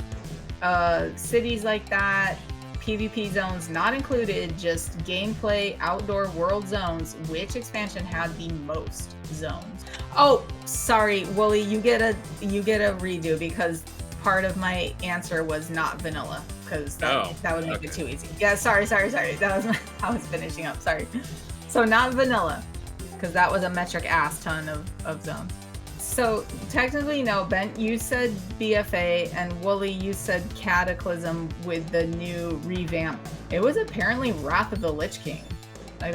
cities like that, PvP zones not included, just gameplay outdoor world zones. Which expansion had the most zones? Oh, sorry, Wooly, you get a redo because part of my answer was not vanilla because that would make it too easy. Yeah, sorry. That was I was finishing up. Sorry. So not vanilla because that was a metric ass ton of zones. So technically, no, Bent, you said BFA, and Wooly, you said Cataclysm with the new revamp. It was apparently Wrath of the Lich King. I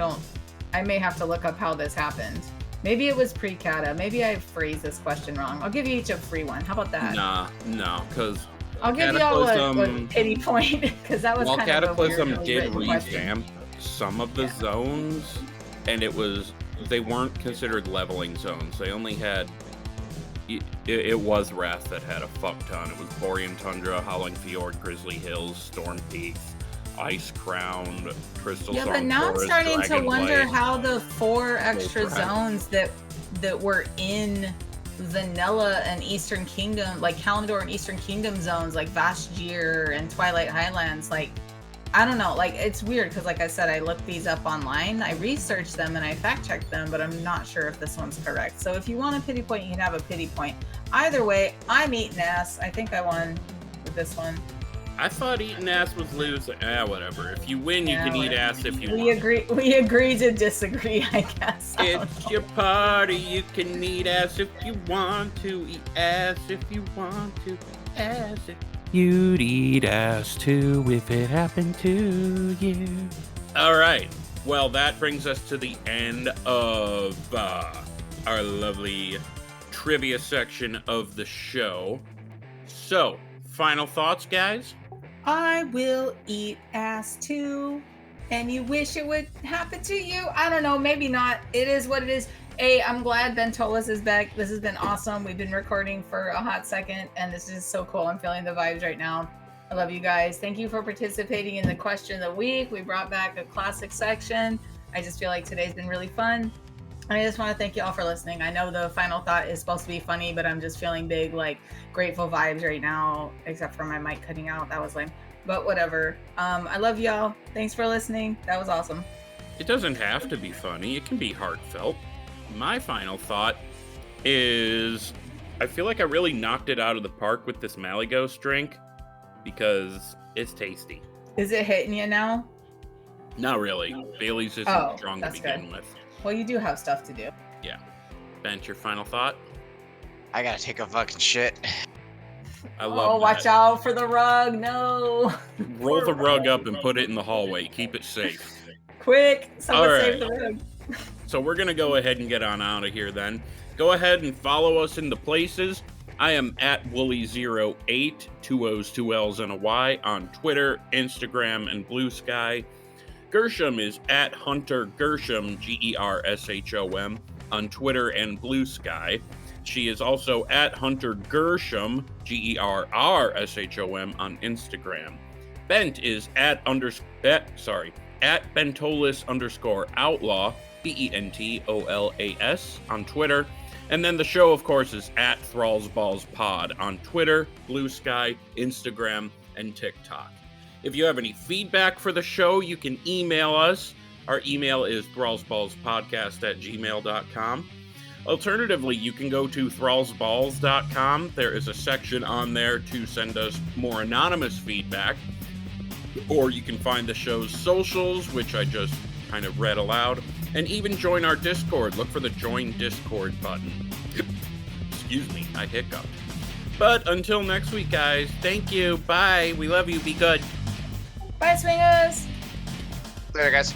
may have to look up how this happened. Maybe it was pre-Cata. Maybe I phrased this question wrong. I'll give you each a free one. How about that? No, because I'll give you all a pity point, because that was kind of a weird, Cataclysm did revamp question. Some of the zones, and they weren't considered leveling zones. They only had... It was Wrath that had a fuck ton. It was Borean Tundra, Howling Fjord, Grizzly Hills, Storm Peaks, Ice Crown, Crystal Song but now Forest, I'm starting to wonder Dragonblade. how the 4 extra zones that were in Vanilla and Eastern Kingdom, like Kalimdor and Eastern Kingdom zones, like Vashjir and Twilight Highlands, like, I don't know, like, it's weird because, like I said, I looked these up online, I researched them and I fact-checked them, but I'm not sure if this one's correct. So if you want a pity point, you can have a pity point. Either way, I'm eating ass. I think I won with this one. I thought eating ass was losing. Whatever. If you win, you can eat ass if you want. We agree to disagree, I guess. It's your party. You can eat ass if you want to. Eat ass if you want to. Ass if You'd eat ass too if it happened to you. All right. Well, that brings us to the end of our lovely trivia section of the show. So, final thoughts, guys? I will eat ass too, and you wish it would happen to you? I don't know, maybe not. It is what it is. Hey, I'm glad Bentolas is back. This has been awesome. We've been recording for a hot second, and this is so cool. I'm feeling the vibes right now. I love you guys. Thank you for participating in the question of the week. We brought back a classic section. I just feel like today's been really fun. I just want to thank you all for listening. I know the final thought is supposed to be funny, but I'm just feeling big, like, grateful vibes right now, except for my mic cutting out. That was lame. But whatever. I love y'all. Thanks for listening. That was awesome. It doesn't have to be funny. It can be heartfelt. My final thought is I feel like I really knocked it out of the park with this Malygos drink because it's tasty. Is it hitting you now? Not really. Bailey's isn't strong to begin good. with. Well, you do have stuff to do. Yeah. Bent, your final thought? I gotta take a fucking shit. I love that. Watch out for the rug. No. Roll the rug up and put it in the hallway. Keep it safe. Quick. Someone All save right. the rug. So we're going to go ahead and get on out of here then. Go ahead and follow us in the places. I am at Wooly08, 2 O's, 2 L's, and a Y on Twitter, Instagram, and Blue Sky. Gershom is at Hunter Gershom, Gershom, on Twitter and Blue Sky. She is also at Hunter Gershom, Gerrshom, on Instagram. Bent is at Bentolas_outlaw, Bentolas on Twitter. And then the show, of course, is at Thrall's Balls Pod on Twitter, Blue Sky, Instagram, and TikTok. If you have any feedback for the show, you can email us. Our email is thrallsballspodcast@gmail.com. Alternatively, you can go to thrallsballs.com. There is a section on there to send us more anonymous feedback. Or you can find the show's socials, which I just kind of read aloud, and even join our Discord. Look for the Join Discord button. Excuse me, I hiccuped. But until next week, guys, thank you. Bye. We love you. Be good. Bye, swingers. Later, guys.